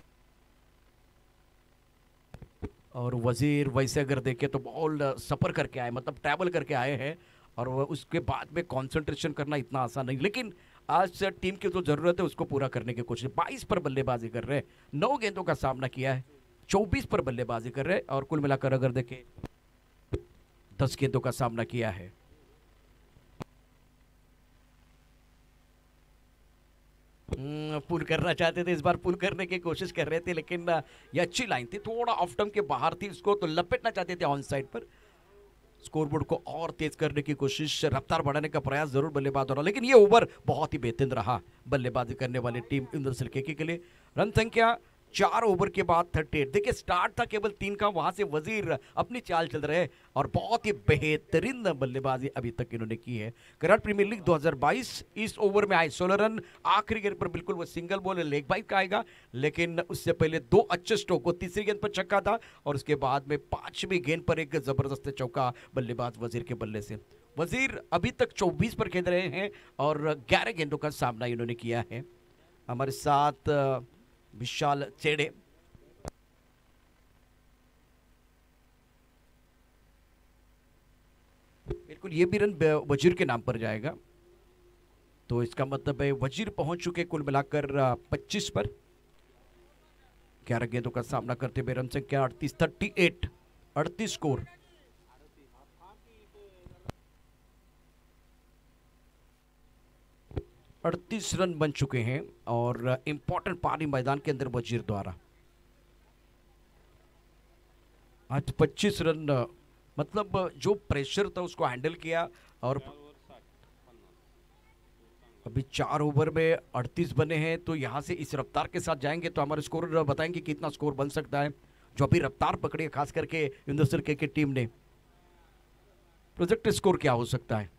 और वजीर वैसे अगर देखे तो बॉल सफर करके आए, मतलब ट्रैवल करके आए हैं और उसके बाद में कंसंट्रेशन करना इतना आसान नहीं, लेकिन आज टीम की जो जरूरत है उसको पूरा करने की कोशिश। 22 पर बल्लेबाजी कर रहे हैं, 9 गेंदों का सामना किया है, 24 पर बल्लेबाजी कर रहे हैं और कुल मिलाकर अगर देखें 10 गेंदों का सामना किया है। पुल करना चाहते थे, इस बार पुल करने की कोशिश कर रहे थे, लेकिन ये अच्छी लाइन थी, थोड़ा ऑफ टर्म के बाहर थी, उसको तो लपेटना चाहते थे ऑन साइड पर। स्कोरबोर्ड को और तेज करने की कोशिश, रफ्तार बढ़ाने का प्रयास जरूर बल्लेबाज हो रहा, लेकिन ये ओवर बहुत ही बेहतरीन रहा बल्लेबाजी करने वाली टीम इंद्र सिलकेकी के लिए। रन संख्या 4 ओवर के बाद 38। देखिए स्टार्ट था केवल 3 का, वहां से वजीर अपनी चाल चल रहे हैं और बहुत ही बेहतरीन बल्लेबाजी अभी तक इन्होंने की है। करार प्रीमियर लीग 2022 इस ओवर में आए 16 रन। आखिरी गेंद पर बिल्कुल वो सिंगल बॉल लेग बाइट का आएगा, लेकिन उससे पहले 2 अच्छे स्ट्रोक, वो तीसरी गेंद पर छक्का था और उसके बाद में 5वीं गेंद पर एक जबरदस्त चौका बल्लेबाज वजीर के बल्ले से। वजीर अभी तक 24 पर खेल रहे हैं और 11 गेंदों का सामना इन्होंने किया है। हमारे साथ विशाल चेड़े, बिल्कुल ये भी रन वजीर के नाम पर जाएगा, तो इसका मतलब है वजीर पहुंच चुके कुल मिलाकर 25 पर। 11 गेंदों का सामना करते हुए रन संख्या 38 स्कोर। अड़तीस रन बन चुके हैं और इंपॉर्टेंट पारी मैदान के अंदर वजीर द्वारा आज 25 रन, मतलब जो प्रेशर था उसको हैंडल किया। और अभी 4 ओवर में 38 बने हैं, तो यहां से इस रफ्तार के साथ जाएंगे तो हमारे स्कोर बताएंगे कितना स्कोर बन सकता है। जो अभी रफ्तार पकड़ी है खास करके इंदुस्तान क्रिकेट टीम ने, प्रोजेक्ट स्कोर क्या हो सकता है।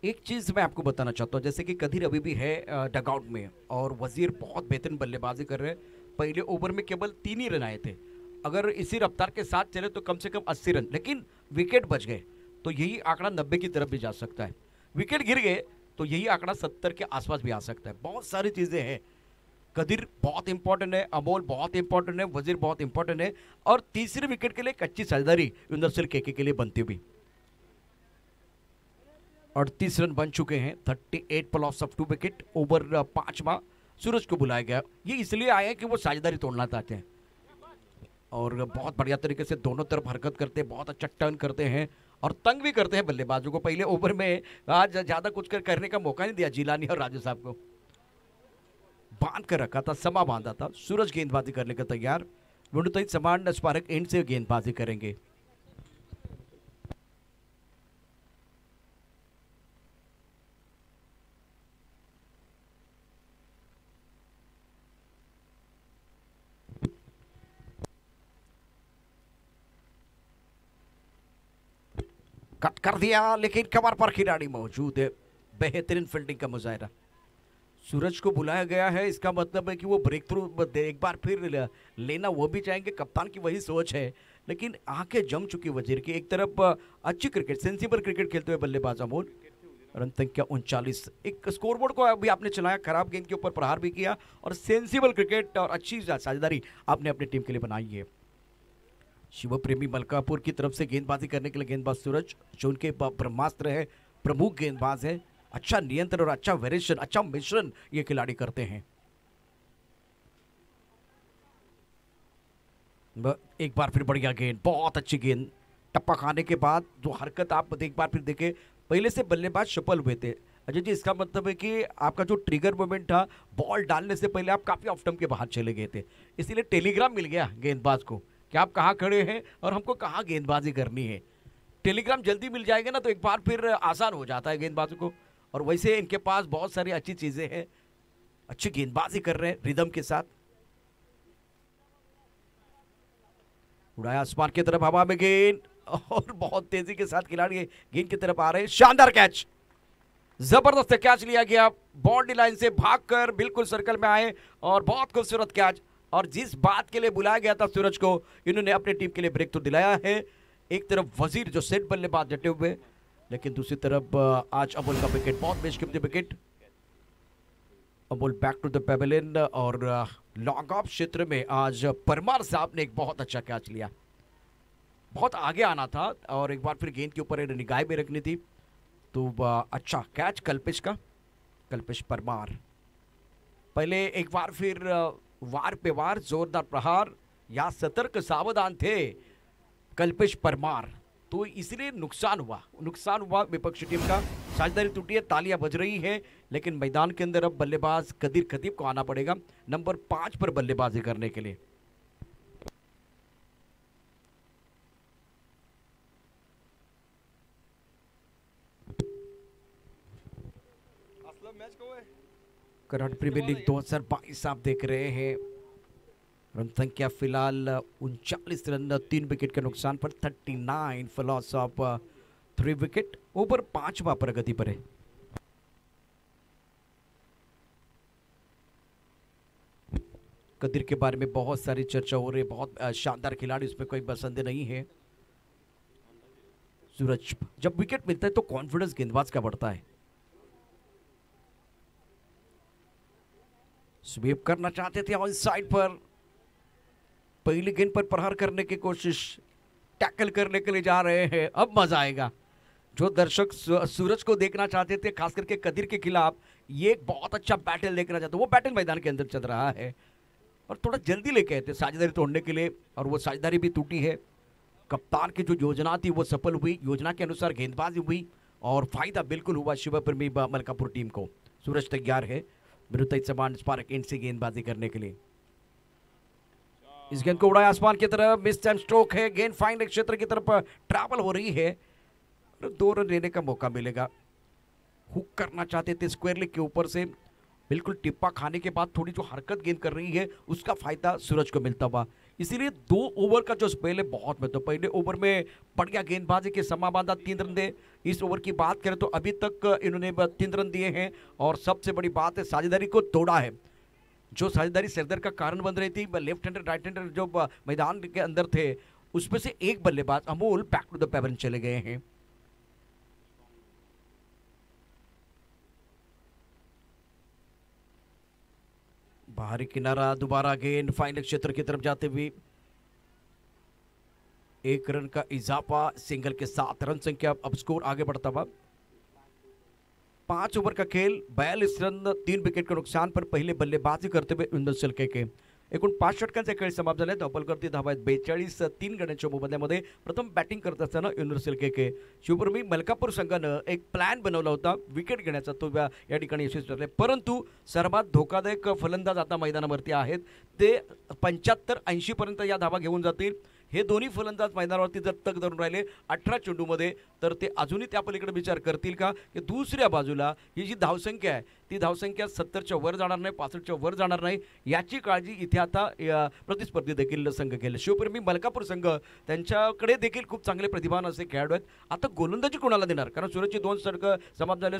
एक चीज मैं आपको बताना चाहता हूं, जैसे कि कदीर अभी भी है डगआउट में और वजीर बहुत बेहतरीन बल्लेबाजी कर रहे हैं। पहले ओवर में केवल 3 ही रन आए थे, अगर इसी रफ्तार के साथ चले तो कम से कम 80 रन, लेकिन विकेट बच गए तो यही आंकड़ा 90 की तरफ भी जा सकता है। विकेट गिर गए तो यही आंकड़ा 70 के आसपास भी आ सकता है। बहुत सारी चीजें हैं। कदीर बहुत इंपॉर्टेंट है, अमोल बहुत इंपॉर्टेंट है, वजीर बहुत इंपॉर्टेंट है और तीसरे विकेट के लिए एक अच्छी साझेदारी युंदरसिल के लिए बनती हुई। 38 रन बन चुके हैं, 38 पर लॉस ऑफ 2 विकेट। ओवर 5वां सूरज को बुलाया गया, ये इसलिए आया है कि वो साझेदारी तोड़ना चाहते हैं और बहुत बढ़िया तरीके से दोनों तरफ हरकत करते हैं, बहुत अच्छा टर्न करते हैं और तंग भी करते हैं बल्लेबाजों को। पहले ओवर में आज ज्यादा कुछ करने का मौका नहीं दिया जिलानी और राजू साहब को, बांध कर रखा था, समा बांधा था। सूरज गेंदबाजी करने का तैयार, विनुतई समान स्पारक एंड से गेंदबाजी करेंगे। कट कर दिया, लेकिन कमर पर खिलाड़ी मौजूद है। बेहतरीन फील्डिंग का मुजाहरा। सूरज को बुलाया गया है, इसका मतलब है कि वो ब्रेक थ्रू एक बार फिर लेना वो भी चाहेंगे, कप्तान की वही सोच है। लेकिन आंखें जम चुकी वजीर की। एक तरफ अच्छी क्रिकेट, सेंसिबल क्रिकेट खेलते हुए बल्लेबाज अमोल, रन संख्या 39। एक स्कोरबोर्ड को अभी आपने चलाया, खराब गेंद के ऊपर प्रहार भी किया और सेंसिबल क्रिकेट और अच्छी साझेदारी आपने अपनी टीम के लिए बनाई है। शिव प्रेमी मलकापुर की तरफ से गेंदबाजी करने के लिए गेंदबाज सूरज, जो उनके ब्रह्मास्त्र है, प्रमुख गेंदबाज है। अच्छा नियंत्रण और अच्छा वेरिएशन, अच्छा मिश्रण ये खिलाड़ी करते हैं। एक बार फिर बढ़िया गेंद, बहुत अच्छी गेंद। टप्पा खाने के बाद जो हरकत आप एक बार फिर देखें, पहले से बल्लेबाज सफल हुए थे अजय जी, इसका मतलब है कि आपका जो ट्रिगर मोमेंट था, बॉल डालने से पहले आप काफी ऑफ स्टंप के बाहर चले गए थे, इसीलिए टेलीग्राम मिल गया गेंदबाज को कि आप कहाँ खड़े हैं और हमको कहाँ गेंदबाजी करनी है। टेलीग्राम जल्दी मिल जाएगा ना तो एक बार फिर आसान हो जाता है गेंदबाजों को। और वैसे इनके पास बहुत सारी अच्छी चीजें हैं, अच्छी गेंदबाजी कर रहे हैं रिदम के साथ। उड़ाया आसमान की तरफ, हवा में गेंद और बहुत तेजी के साथ खिलाड़ी गेंद की तरफ आ रहे हैं। शानदार कैच, जबरदस्त कैच लिया गया, बाउंड्री लाइन से भागकर बिल्कुल सर्कल में आए और बहुत खूबसूरत कैच। और जिस बात के लिए बुलाया गया था सूरज को, इन्होंने अपनी टीम के लिए ब्रेक तो दिलाया है। एक तरफ वजीर जो सेट बल्लेबाज डटे हुए, लेकिन दूसरी तरफ आज अमोल का विकेट, बहुत बेशकीमती wicket. Amol back to the pavilion और लॉन्ग ऑफ क्षेत्र में आज परमार साहब ने एक बहुत अच्छा कैच लिया। बहुत आगे आना था और एक बार फिर गेंद के ऊपर निगाह भी रखनी थी, तो अच्छा कैच कल्पेश का, कल्पेश परमार। पहले एक बार फिर वार पे वार, जोरदार प्रहार, या सतर्क सावधान थे कल्पेश परमार, तो इसलिए नुकसान हुआ विपक्षी टीम का। साझेदारी टूटी है, तालियां बज रही हैं, लेकिन मैदान के अंदर अब बल्लेबाज कदीर खतीब को आना पड़ेगा नंबर 5 पर बल्लेबाजी करने के लिए। कराड प्रीमियर लीग 2022 आप देख रहे हैं। रन संख्या फिलहाल 39 रन, 3 विकेट के नुकसान पर 39 for loss of 3 wicket. Over 5वां प्रगति पर है। कदीर के बारे में बहुत सारी चर्चा हो रही है, बहुत शानदार खिलाड़ी, उसमें कोई संदेह नहीं है। सूरज जब विकेट मिलता है तो कॉन्फिडेंस गेंदबाज का बढ़ता है। स्वीप करना चाहते थे ऑन साइड पर, पहली गेंद पर प्रहार करने की कोशिश, टैकल करने के लिए जा रहे हैं। अब मजा आएगा। जो दर्शक सूरज को देखना चाहते थे, खास करके कदीर के खिलाफ, ये एक बहुत अच्छा बैटल देखना चाहते, वो बैटल मैदान के अंदर चल रहा है और थोड़ा जल्दी लेके आए थे साझेदारी तोड़ने के लिए, और वो साझेदारी भी टूटी है। कप्तान की जो योजना थी वो सफल हुई, योजना के अनुसार गेंदबाजी हुई और फायदा बिल्कुल हुआ शिवप्रेमी मलकापुर टीम को। सूरज तैयार है विरुद्ध समान स्पार्क एंड से गेंदबाजी करने के लिए। इस गेंद को उड़ाया आसमान की तरफ, मिस एंड स्ट्रोक है। गेंद फाइन क्षेत्र की तरफ ट्रैवल हो रही है, 2 रन लेने का मौका मिलेगा। हुक करना चाहते थे स्क्वायर लेग के ऊपर से, बिल्कुल टिप्पा खाने के बाद थोड़ी जो हरकत गेंद कर रही है उसका फायदा सूरज को मिलता हुआ। इसीलिए 2 ओवर का जो स्पेल है बहुत महत्व। पहले ओवर में बढ़िया गेंदबाजी के समा बांधा, 3 रन दे। इस ओवर की बात करें तो अभी तक इन्होंने 3 रन दिए हैं और सबसे बड़ी बात है साझेदारी को तोड़ा है। जो साझेदारी सरदर का कारण बन रही थी, लेफ्ट हैंडर राइट हैंडर जो मैदान के अंदर थे, उसमें से एक बल्लेबाज अमोल बैक टू द पेवन चले गए हैं। बाहरी किनारा, दोबारा गेंद फाइनल क्षेत्र की तरफ जाते हुए 1 रन का इजाफा सिंगल के साथ रन संख्या अब स्कोर आगे बढ़ता हुआ। 5 ओवर का खेल, 42 रन, 3 विकेट के नुकसान पर पहिले बल्लेबाजी करते हुए इंदर शिलके एकूण 5 षटकांचे खेळ समाप्त झाले। धावपलकरती धावा आहेत 42, 3 गड्यांच्या मोबदल्यामध्ये प्रथम बॅटिंग करत असताना इंदर शिलके शिवप्रेमी मलकापूर संघानं एक प्लॅन बनवला होता विकेट घेण्याचा, तो या ठिकाणी यशस्वी ठरले। परंतु सर्वात धोकादायक फलंदाज आता मैदानावरती आहेत, ते 75-80 पर्यंत या धावा घेऊन जातील। हे दोन्ही फलंदाज मैदानावरती जर तग धरून राहिले 18 चेंडूमध्ये, तर ते अजूनही त्या पलीकडे विचार करतील का की दुसऱ्या बाजूला ही जी धावसंख्या आहे ती धावसंख्या 70च्या वर जाणार नाही, 65च्या वर जाणार नाही, याची काळजी इथे आता प्रतिस्पर्धी देखील संघ घेईल। शिवप्रेमी मलकापूर संघ, त्यांच्याकडे देखील खूप चांगले प्रतिभावान असे खेळाडू आहेत। आता गोलंदाजी कोणाला देणार, कारण सूरजची 2 षटकं समाप्त झाले।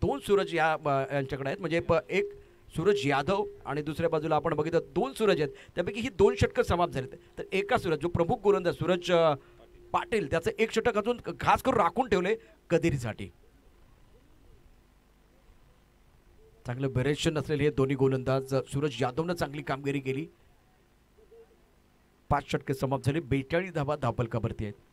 2 सूरज यांच्याकडे आहेत, म्हणजे एक सूरज यादव आणि दुसऱ्या बाजूला आपण बघितलं 2 सूरज आहेत, त्यापैकी ही 2 षटकं समाप्त झालीत। तर एका सूरज जो प्रमुख गोलंदाज सूरज पाटील, त्याचं 1 षटक अजून खास करून राखून ठेवले कदिरीसाठी। चांगलं व्हेरिएशन असलेले हे दोन्ही गोलंदाज, सूरज यादवनं चांगली कामगिरी केली। 5 षटके समाप्त झाले, 42 धावा धावपलकावरती आहेत।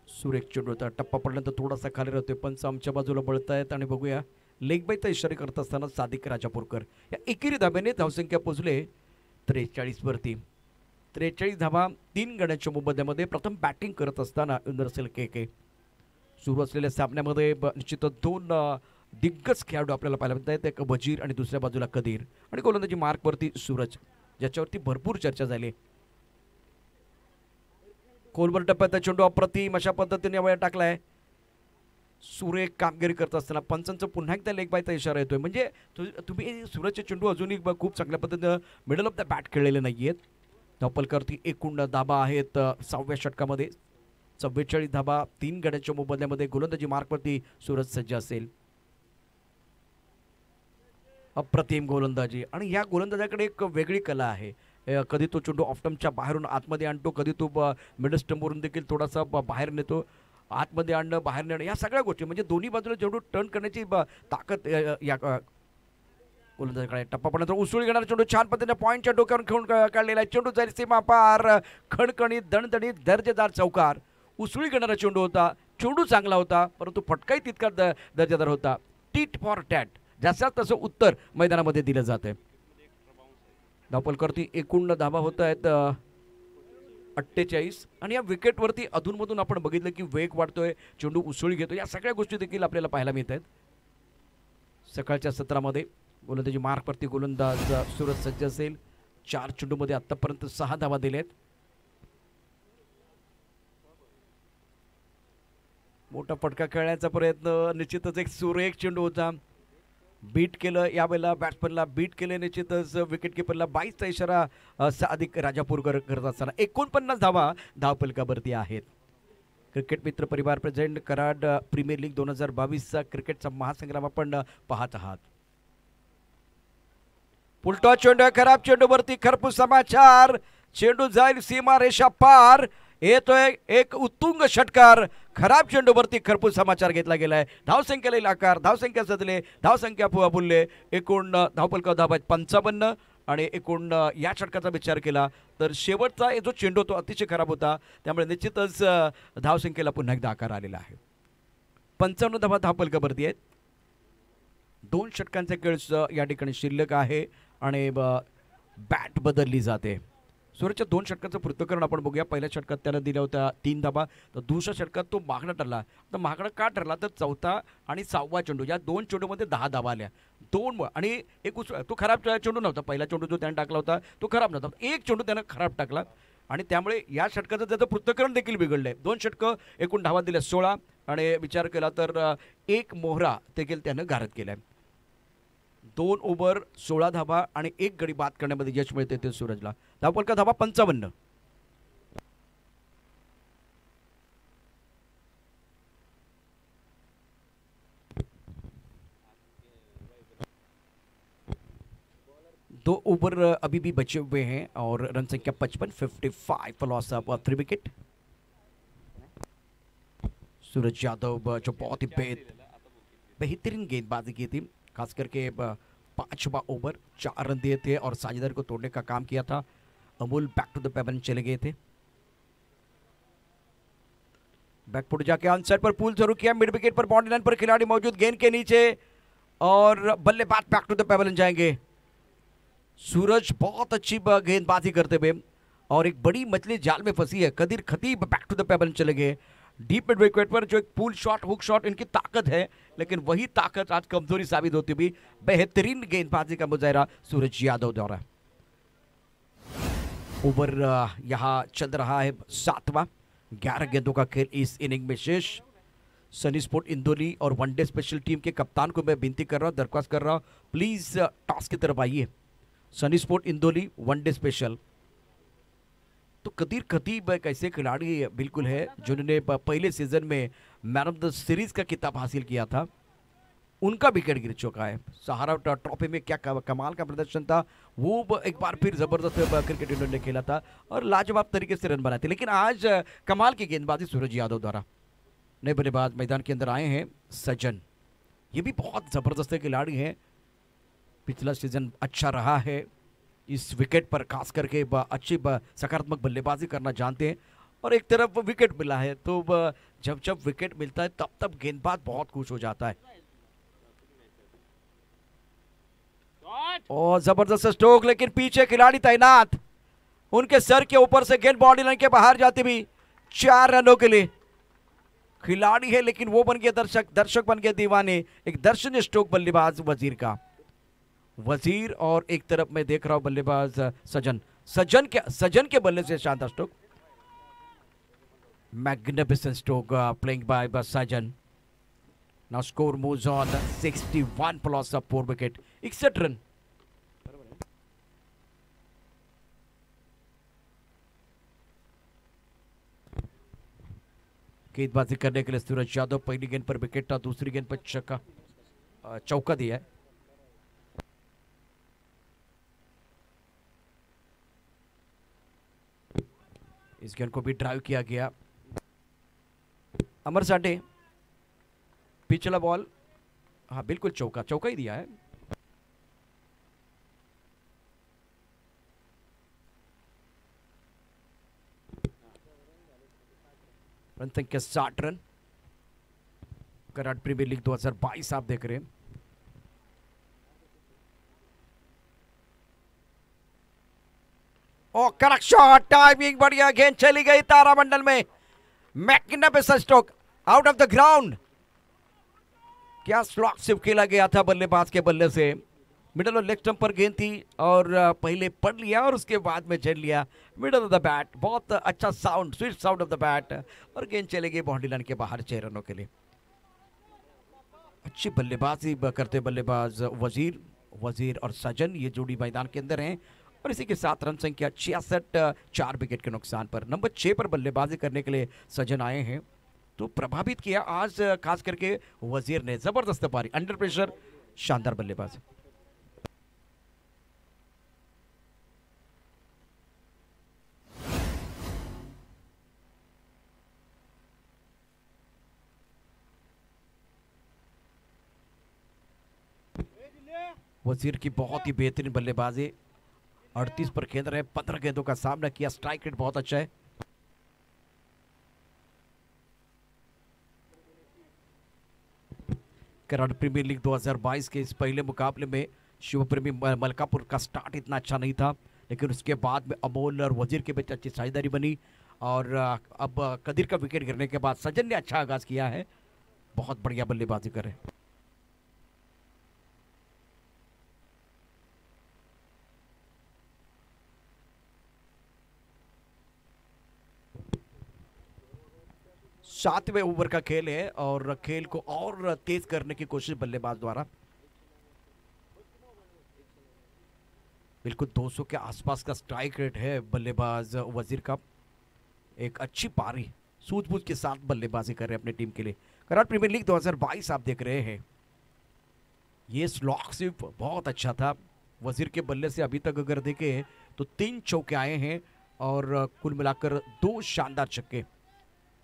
सुरेख चेंडू होता, टप्पा पडल्यानंतर थोडासा खाली राहतोय, पंच आमच्या बाजूला बळतायत आणि बघूया लेग बायचा इशारा करत असताना सादिक राजापूरकर या एकेरी धाब्याने धावसंख्या पोहोचले 43 वरती। 43 धावा 3 गड्यांच्या मोबदल्यामध्ये प्रथम बॅटिंग करत असताना इंदर शिलके। सुरू असलेल्या सामन्यामध्ये निश्चितच 2 दिग्गज खेळाडू आपल्याला पाहायला मिळतात, एक वजीर आणि दुसऱ्या बाजूला कदीर, आणि गोलंदाजी मार्कवरती सूरज, ज्याच्यावरती भरपूर चर्चा झाली। खोलवर टप्प्यात चेंडू अप्रतिम अशा पद्धतीने वेळ टाकलाय। सुरेख कामगिरी करत असताना पंचांचा पुन्हा एकदा लेग बायचा इशारा येतोय, म्हणजे तुम्ही सूरजचे चेंडू अजूनही खूप चांगल्या पद्धतीने मिडल ऑफ द बॅट खेळलेले नाहीयेत। धावपलकरती एकूण धाबा आहेत 6व्या षटकामध्ये 44 धाबा 3 गड्यांच्या मोबदल्यामध्ये गोलंदाजी मार्कवरती सूरज सज्ज असेल। अप्रतिम गोलंदाजी, आणि या गोलंदाजाकडे एक वेगळी कला आहे। कधी तो चेंडू ऑफस्टंपच्या बाहेरून आतमध्ये आणतो, कधी तो मिडल स्टंपवरून देखील थोडासा बाहेर नेतो, आतमध्ये आणणं बाहेर नेणं, या सगळ्या गोष्टी म्हणजे दोन्ही बाजूला चेंडू टर्न करण्याची ताकद या गोलंदाजाकडे। टप्पा पडल्यानंतर उसळी घेणारा चेंडू छान पद्धतीने पॉईंटच्या डोक्यावरून खेळून काढलेला आहे। चेंडू जाईल सीमा पार, खणखणीत दणदणीत दर्जेदार चौकार। उसळी घेणारा चेंडू होता, चेंडू चांगला होता, परंतु फटकाही तितका दर्जेदार होता। टीट फॉर टॅट, जसं तसं उत्तर मैदानामध्ये दिलं जात आहे। धावपलकरती एकूण धावा होत आहेत 48, आणि या विकेटवरती अधूनमधून आपण बघितलं की वेग वाढतोय, चेंडू उसळी घेतो, या सगळ्या गोष्टी देखील आपल्याला पाहायला मिळत आहेत। सकाळच्या सत्रामध्ये गोलंदाजी मार्कवरती गोलंदाज सूरज सज्ज असेल. 4 चेंडूमध्ये आतापर्यंत 6 धावा दिलेत. मोठा फटका खेळण्याचा प्रयत्न, निश्चितच एक सुरेख चेंडू होता. बीट केलं यावेळेला, बॅट्समनला बीट केले निश्चितच. विकेट किपरला 22चा इशारा सादिक राजापूरकर करत असताना 49 धावा धावफलकावरती आहेत. क्रिकेट मित्र परिवार प्रेझेंट कराड प्रीमियर लीग 2022चा क्रिकेटचा महासंग्राम आपण पाहत आहात. उलटा चेंडू, खराब चेंडूवरती खरपूस समाचार. चेंडू जाईल सीमा रेषा पार. येतोय एक उत्तुंग षटकार. खराब चेंडूवरती खरपूस समाचार घेतला गेलाय. धावसंख्येला इलाकार, धावसंख्या सदले, धावसंख्या बुलले. एकूण धावफलका धावा 55 आणि एकूण या षटकाचा विचार केला तर शेवटचा जो चेंडू तो अतिशय खराब होता, त्यामुळे निश्चितच धावसंख्येला पुन्हा एकदा आकार आलेला आहे. 55 धावा धावफलकावरती आहेत. 2 षटकांचा खेळ या ठिकाणी शिल्लक आहे आणि बॅट बदलली जाते. सूरजच्या 2 षटकांचं पृथक्करण आपण बघूया. पहिल्या षटकात त्याला दिल्या होत्या 3 धावा, तर दुसऱ्या षटकात तो मागणं ठरला. तर मागणं का ठरला तर चौथा आणि 6वा चेंडू या 2 चेंडूमध्ये 10 धावा आल्या. 2 आणि एक तो खराब चेंडू नव्हता. पहिला चेंडू जो त्याने टाकला होता तो खराब नव्हता. एक चेंडू त्यानं खराब टाकला आणि त्यामुळे या षटकाचं त्याचं पृथक्करण देखील बिघडलंय. 2 षटकं एकूण धावा दिल्या 16 आणि विचार केला तर एक मोहरा देखील त्यानं गारद केलाय. 2 ओव्हर 16 धावा आणि 1 गडी बाद करण्यामध्ये यश मिळते ते सूरजला. धावफलका धावा 55. दो ओवर अभी भी बचे हुए हैं और रन संख्या 55 for loss of 3 wicket. Suraj Yadav जो बहुत ही बेहतरीन गेंदबाजी की थी, खास करके 5वां ओवर 4 रन दिए थे और साझेदारी को तोड़ने का काम किया था. अमूल बैक टू द पेवन चले गए थे. बैकफुट जाके ऑन साइड पर पुल शुरू किया. मिड विकेट पर बाउंड्री लाइन पर खिलाड़ी मौजूद, गेंद के नीचे और बल्लेबाज बैक टू द पेवन जाएंगे. सूरज बहुत अच्छी गेंदबाजी करते हुए और एक बड़ी मछली जाल में फंसी है. कदीर खतीब बैक टू द पेवन चले गए. डीप मिड विकेट पर जो एक पुल शॉट, हुक शॉट इनकी ताकत है, लेकिन वही ताकत आज कमजोरी साबित होती हुई. बेहतरीन गेंदबाजी का मुजाहरा सूरज यादव द्वारा. ओवर यहां चल रहा है 7वां. 11 गेंदों का खेल इस इनिंग में शेष. सनी स्पोर्ट इंदौरी और वनडे स्पेशल टीम के कप्तान को मैं विनती कर रहा हूं, दरख्वास्त कर रहा हूं, प्लीज टॉस की तरफ आइए. Sunny sport Indori one day special. तो कदीर खतीब एक ऐसे खिलाड़ी बिल्कुल है जिन्होंने पहले सीजन में मैन ऑफ द सीरीज का खिताब हासिल किया था. उनका विकेट गिर चुका है. सहारा ट्रॉफी में क्या कमाल का प्रदर्शन था. वो एक बार फिर जबरदस्त क्रिकेट इन्होंने खेला था और लाजवाब तरीके से रन बनाए थे. लेकिन आज कमाल की गेंदबाजी सूरज यादव द्वारा. नए बल्लेबाज मैदान के अंदर आए हैं सज्जन. ये भी बहुत जबरदस्त खिलाड़ी हैं. पिछला सीजन अच्छा रहा है. इस विकेट पर खास करके अच्छी सकारात्मक बल्लेबाजी करना जानते हैं और एक तरफ विकेट मिला है तो जब जब विकेट मिलता है तब तब गेंदबाज बहुत खुश हो जाता है. और जबरदस्त स्ट्रोक, लेकिन पीछे खिलाड़ी तैनात. उनके सर के ऊपर से गेंद बाउंड्री लाइन के बाहर जाती भी 4 रनों के लिए. खिलाड़ी है लेकिन वो बन गया दर्शक, दर्शक बन गया दीवाने. एक दर्शनीय स्ट्रोक बल्लेबाज वजीर का. वजीर और एक तरफ मैं देख रहा हूं बल्लेबाज सज्जन. सज्जन के बल्ले से शानदार stroke. Magnificent stroke playing by Sajjan. Now score moves on 61 for loss of 4 wicket. 61 run. गेंदबाजी करने के लिए सूरज यादव. पहली गेंद पर विकेट था, दूसरी गेंद पर चौका दिया है. इस गेंद को भी ड्राइव किया गया. अमर साठे. पिछला बॉल, हाँ बिल्कुल चौका ही दिया है. रन संख्या 60 रन. कराड प्रीमियर लीग 2022 आप देख रहे हैं. और करेक्ट शॉट, टाइमिंग बढ़िया, गेंद चली गई तारामंडल में. Magnificent stroke out of the ground. क्या स्लॉक सिर्फ खेला गया था बल्लेबाज के बल्ले से. मिडल और लेग स्टंप पर गेंद थी और पहले पढ़ लिया और उसके बाद में झेल लिया मिडल ऑफ द बैट। बहुत अच्छा sound, sweet sound of the bat, और गेंद चले गई बाउंड्री लाइन के बाहर 6 रनों के लिए। अच्छी बल्लेबाजी करते बल्लेबाज वजीर और सजन, ये जोड़ी मैदान के अंदर हैं और इसी के साथ रन संख्या 66, 4 विकेट के नुकसान पर। नंबर 6 पर बल्लेबाजी करने के लिए सजन आए हैं, तो प्रभावित किया आज खास करके वजीर ने। जबरदस्त पारी, अंडर प्रेशर शानदार बल्लेबाज। वजीर की बहुत ही बेहतरीन बल्लेबाजी, 38 पर खेल रहे, 15 गेंदों का सामना किया, स्ट्राइक रेट बहुत अच्छा है। कराड़ प्रीमियर लीग 2022 के इस पहले मुकाबले में शिवप्रेमी मलकापुर का स्टार्ट इतना अच्छा नहीं था, लेकिन उसके बाद में अमोल और वजीर के बीच अच्छी साझेदारी बनी और अब कदीर का विकेट गिरने के बाद सजन ने अच्छा आगाज किया है, बहुत बढ़िया बल्लेबाजी कर रहे हैं। सातवें ओवर का खेल है और खेल को और तेज करने की कोशिश बल्लेबाज द्वारा। बिल्कुल 200 के आसपास का स्ट्राइक रेट है बल्लेबाज वजीर का। एक अच्छी पारी, सूझबूझ के साथ बल्लेबाजी कर रहे हैं अपनी टीम के लिए। कराड़ प्रीमियर लीग 2022 आप देख रहे हैं। ये स्लॉक सिर्फ बहुत अच्छा था वजीर के बल्ले से। अभी तक अगर देखें तो 3 चौके आए हैं और कुल मिलाकर 2 शानदार छक्के,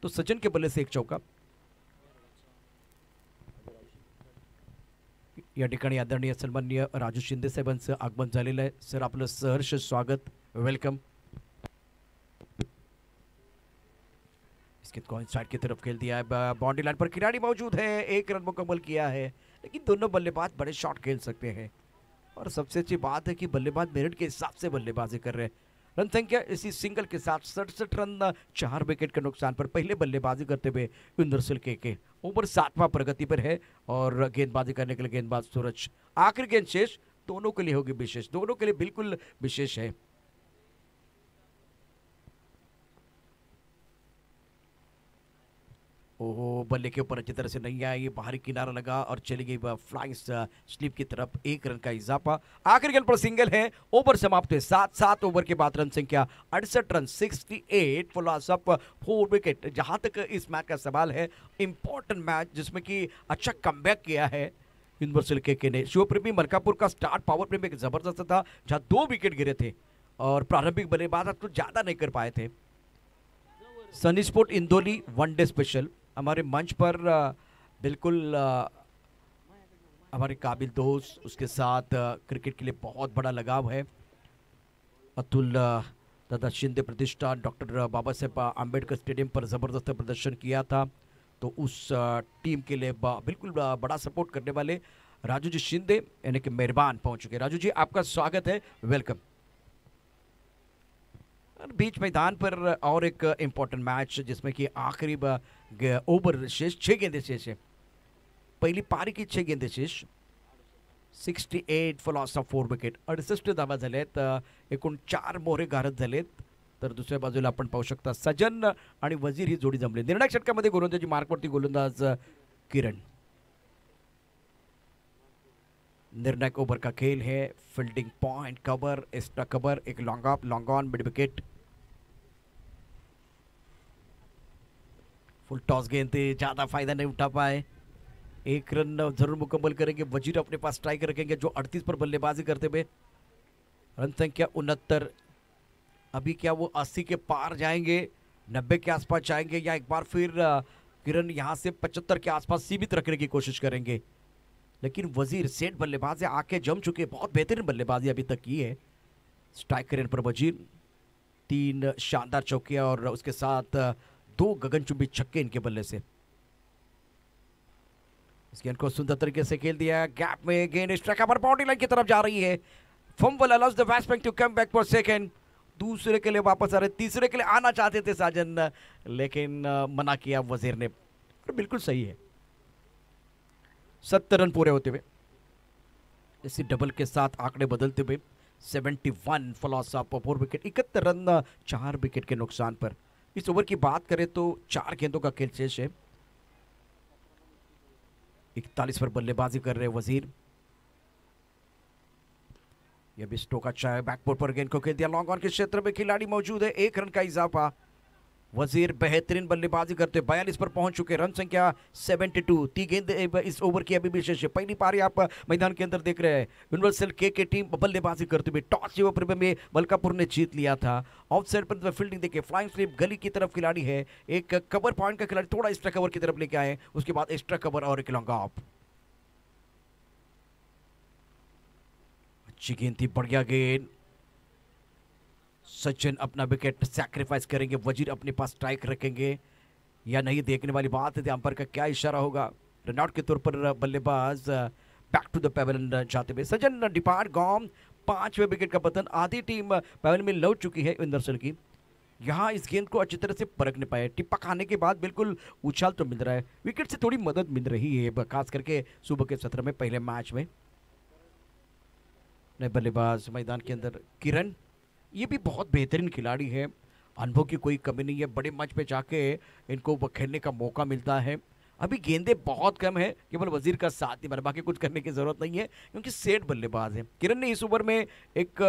तो सचिन के बल्ले से 1 चौका। या ठिकाणी आदरणीय सन्माननीय राजू शिंदे साहेबांचं आगमन झालेलं आहे। सर आपलं सहर्ष स्वागत, वेलकम। इसके साइड की तरफ खेल दिया है, बाउंड्री लाइन पर खिलाड़ी मौजूद है, 1 रन मुकम्मल किया है, लेकिन दोनों बल्लेबाज बड़े शॉट खेल सकते हैं और सबसे अच्छी बात है कि बल्लेबाज मेरिट के हिसाब से बल्लेबाजी कर रहे हैं। रन संख्या इसी सिंगल के साथ 67 रन, 4 विकेट के नुकसान पर पहले बल्लेबाजी करते हुए इंद्रसिल के ओवर 7वां प्रगति पर है और गेंदबाजी करने के लिए गेंदबाज सूरज। आखिरी गेंद शेष, दोनों के लिए होगी विशेष, दोनों के लिए बिल्कुल विशेष है। ओहो, बल्ले के ऊपर अच्छी तरह से नहीं आया, ये बाहरी किनारा लगा और चली गई फ्लाइंग स्लिप की तरफ। 1 रन का इजाफा, आखिरी गेंद पर सिंगल है। ओवर समाप्त है, 7 ओवर के बाद रन संख्या 68 run, 68 for loss of 4 wicket. जहां तक इस मैच का सवाल है, इंपॉर्टेंट मैच जिसमें कि अच्छा कमबैक किया है यूनिवर्सल के ने। शिवप्रेमी मलकापुर का स्टार्ट पावर प्ले में जबरदस्त था, जहां 2 विकेट गिरे थे और प्रारंभिक बल्लेबाज तो ज्यादा नहीं कर पाए थे। सनी स्पोर्ट इंदौली वनडे स्पेशल हमारे मंच पर बिल्कुल हमारे काबिल दोस्त, उसके साथ क्रिकेट के लिए बहुत बड़ा लगाव है। अतुल दादा शिंदे प्रतिष्ठान डॉक्टर बाबा साहेब आम्बेडकर स्टेडियम पर ज़बरदस्त प्रदर्शन किया था, तो उस टीम के लिए बिल्कुल बड़ा सपोर्ट करने वाले राजू जी शिंदे यानी कि मेहरबान पहुंच चुके। राजू जी आपका स्वागत है, वेलकम। बीच मैदान पर और एक इंपॉर्टेंट मैच जिसमें कि आखिरी ओवर शेष, 6 गेंदे शेष है। पहिली पारी की 6 गेंदे शेष, 68 फॉर लॉस ऑफ 4 विकेट, 68 धावा झालेत, एकूण 4 मोहरे गारद झालेत। तर दुसऱ्या बाजूला आपण पाहू शकता सजन आणि वजीर ही जोडी जमली। निर्णायक षटकामध्ये गोलंदाजी मार्कवरती गोलंदाज किरण। निर्णायक ओवर का खेल है, fielding point, cover, extra cover, एक long off, long on, mid wicket. Full toss गेंद थे, ज्यादा फायदा नहीं उठा पाए। 1 रन जरूर मुकम्मल करेंगे, वजीर अपने पास स्ट्राइक रखेंगे जो 38 पर बल्लेबाजी करते हुए। रन संख्या 69, अभी क्या वो 80 के पार जाएंगे, 90 के आसपास जाएंगे, या एक बार फिर किरण यहां से 75 के आसपास सीमित रखने की कोशिश करेंगे। लेकिन वजीर सेट बल्लेबाज आके जम चुके, बहुत बेहतरीन बल्लेबाजी अभी तक की है। स्ट्राइक करें पर वजीर, 3 शानदार चौके और उसके साथ 2 गगनचुंबी छक्के इनके बल्ले से। इस गेंद को सुंदर तरीके से खेल दिया, गैप में गेंद स्ट्राइक पर बाउंड्री लाइन की तरफ जा रही है। Fumble allows the batsman to come back for second. दूसरे के लिए वापस आ रहे, तीसरे के लिए आना चाहते थे साजन, लेकिन मना किया वजीर ने। बिल्कुल सही है, 70 रन पूरे होते हुए इसी डबल के साथ आंकड़े बदलते हुए 71 for loss of 4 wicket, 71 run 4 wicket के नुकसान पर। इस ओवर की बात करें तो 4 गेंदों का खेल शेष है। 41 पर बल्लेबाजी कर रहे वजीर। यह भी स्ट्रोक अच्छा है, बैकफुट पर गेंद को खेल दिया, लॉन्ग ऑन के क्षेत्र में खिलाड़ी मौजूद है, 1 रन का इजाफा। वजीर बेहतरीन बल्लेबाजी करते 42 पर पहुंच चुके, रन संख्या 72। 3 गेंद इस ओवर की अभी भी शेष है। पहली पारी आप मैदान के अंदर देख रहे हैं, यूनिवर्सल के टीम बल्लेबाजी करते हुए टॉस के ओवर में मलकापुर ने जीत लिया था। ऑफ साइड पर फील्डिंग देखिए, फ्लाइंग स्लिप गली की तरफ खिलाड़ी है, एक कवर पॉइंट का खिलाड़ी थोड़ा एक्स्ट्रा कवर की तरफ लेके आए, उसके बाद एक्स्ट्रा कवर और एक लॉन्ग ऑफ। अच्छी गेंद थी, बढ़िया गेंद। सचिन अपना विकेट सैक्रिफाइस करेंगे, वजीर अपने पास स्ट्राइक रखेंगे या नहीं, देखने वाली बात है अंपायर का क्या इशारा होगा। रनआउट के तौर पर बल्लेबाज बैक टू द पेवेलियन जाते हुए सचिन डिपार्ट गॉन। 5वें विकेट का पतन, आधी टीम पेवेलियन में लौट चुकी है इंदरसल की। यहाँ इस गेंद को अच्छी तरह से परख नहीं पाए, टिप्पा खाने के बाद बिल्कुल उछाल तो मिल रहा है, विकेट से थोड़ी मदद मिल रही है, खास करके सुबह के सत्र में पहले मैच में। नए बल्लेबाज मैदान के अंदर किरण, ये भी बहुत बेहतरीन खिलाड़ी है, अनुभव की कोई कमी नहीं है, बड़े मंच पे जाके इनको खेलने का मौका मिलता है। अभी गेंदें बहुत कम है, केवल वजीर का साथ ही बाकी कुछ करने की जरूरत नहीं है क्योंकि सेट बल्लेबाज है। किरण ने इस ओवर में एक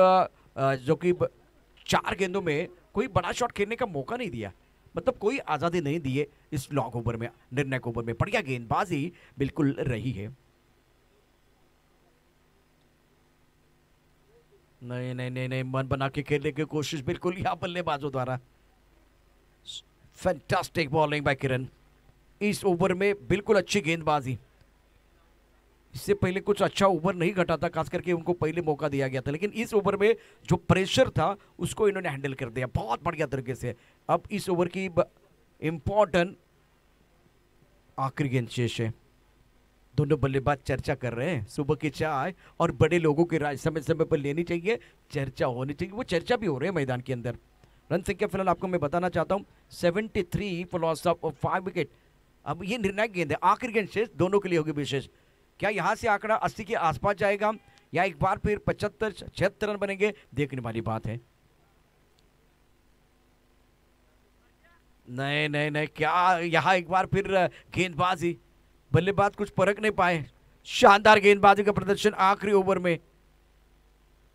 जो कि 4 गेंदों में कोई बड़ा शॉट खेलने का मौका नहीं दिया, मतलब कोई आज़ादी नहीं दी है इस लॉन्ग ओवर में, निर्णायक ओवर में। बढ़िया गेंदबाजी बिल्कुल रही है। नहीं नहीं नहीं नहीं, मन बना के खेलने की कोशिश बिल्कुल यहाँ बल्लेबाजों द्वारा। फैंटास्टिक बॉलिंग बाय किरण इस ओवर में, बिल्कुल अच्छी गेंदबाजी। इससे पहले कुछ अच्छा ओवर नहीं घटा था, खास करके उनको पहले मौका दिया गया था, लेकिन इस ओवर में जो प्रेशर था उसको इन्होंने हैंडल कर दिया बहुत बढ़िया तरीके से। अब इस ओवर की इंपॉर्टेंट आखिरी गेंद शेष है। दोनों बल्लेबाज चर्चा कर रहे हैं, सुबह की चाय और बड़े लोगों की राय समय समय पर लेनी चाहिए, चर्चा होनी चाहिए, वो चर्चा भी हो रही है मैदान के अंदर। रन संख्या फिलहाल आपको मैं बताना चाहता हूं 73 फॉर लॉस ऑफ 5 विकेट। अब ये निर्णायक गेंद है, आखिरी गेंद शेष दोनों के लिए होगी विशेष। क्या यहां से आंकड़ा 80 के आसपास जाएगा या एक बार फिर 75-76 रन बनेंगे, देखने वाली बात है। नहीं नहीं नहीं, क्या यहां एक बार फिर गेंदबाजी, बल्लेबाज कुछ परख नहीं पाए। शानदार गेंदबाजी का प्रदर्शन आखिरी ओवर में।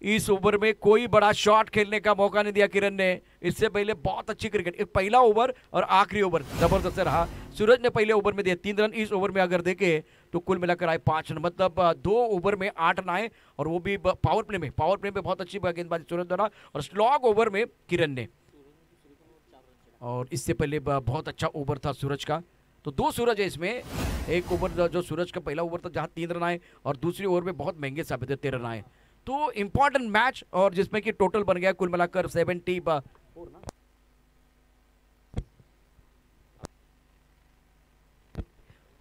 इस ओवर में कोई बड़ा शॉट खेलने का मौका नहीं दिया किरण ने, इससे पहले बहुत अच्छी क्रिकेट, एक पहला ओवर और आखिरी ओवर जबरदस्त रहा। सूरज ने पहले ओवर में दिए 3 रन, इस ओवर में अगर देखे तो कुल मिलाकर आए 5 रन, मतलब 2 ओवर में 8 रन आए, और वो भी पावर प्ले में। पावर प्ले में बहुत अच्छी गेंदबाजी सूरज द्वारा, और स्लॉग ओवर में किरण ने। और इससे पहले बहुत अच्छा ओवर था सूरज का, तो 2 सूरज है इसमें। एक ओवर जो सूरज का पहला ओवर था जहां 3 रन आए, और दूसरी ओवर में बहुत महंगे साबित है 13 रन आए। तो इंपॉर्टेंट मैच, और जिसमें कि टोटल बन गया कुल मिलाकर 74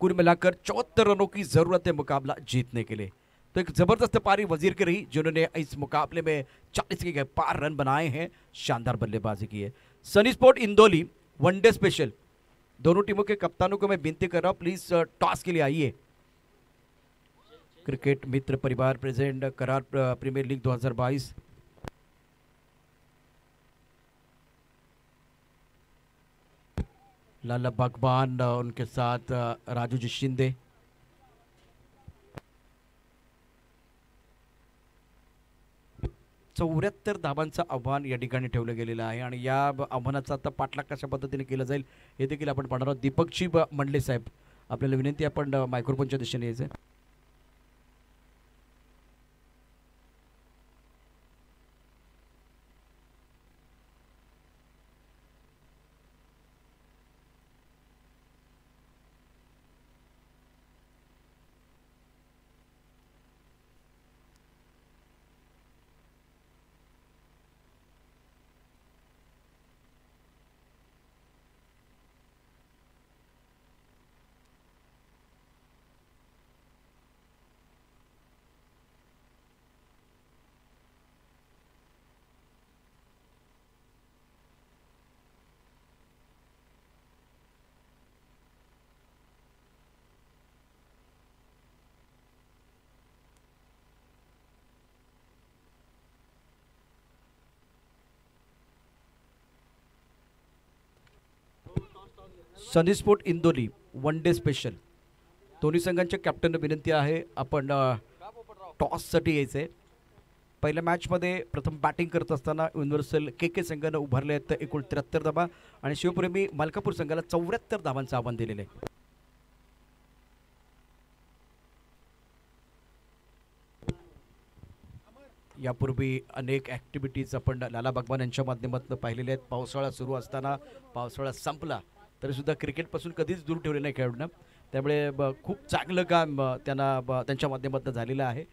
कुल मिलाकर 74 रनों की जरूरत है मुकाबला जीतने के लिए। तो एक जबरदस्त पारी वजीर की रही, जिन्होंने इस मुकाबले में 40 के पार रन बनाए हैं, शानदार बल्लेबाजी की है। सनी स्पोर्ट इंदौली वनडे स्पेशल, दोनों टीमों के कप्तानों को मैं विनती कर रहा हूं, प्लीज टॉस के लिए आइए। क्रिकेट मित्र परिवार प्रेजेंट करार प्रीमियर लीग 2022। लाला बागबान उनके साथ राजू जी शिंदे। चौऱ्याहत्तर धावांचं आव्हान या ठिकाणी ठेवलं गेलेलं आहे, आणि या आव्हानाचा आता पाठलाग कशा पद्धतीने केला जाईल हे देखील आपण पाहणार आहोत। दीपकजी मंडले साहेब, आपल्याला विनंती, आपण मायक्रोफोनच्या दिशेने यायचं। Sunny sport Indoli one day special दोन्ही संघांच्या कॅप्टनला विनंती आहे आपण टॉससाठी यायचं आहे. पहिल्या मॅचमध्ये प्रथम बॅटिंग करत असताना युनिव्हर्सल के संघानं उभारले आहेत एकूण 73 धावा आणि शिवप्रेमी मलकापूर संघाला 74 धावांचं आव्हान दिलेलं आहे. यापूर्वी अनेक ॲक्टिव्हिटीज आपण लाला बागवान यांच्या माध्यमातून पाहिलेल्या आहेत. पावसाळा सुरू असताना पावसाळा संपला तरीसुद्धा क्रिकेटपासून कधीच दूर ठेवले नाही खेळाडूंना. त्यामुळे खूप चांगलं काम त्यांना त्यांच्या माध्यमातून झालेलं आहे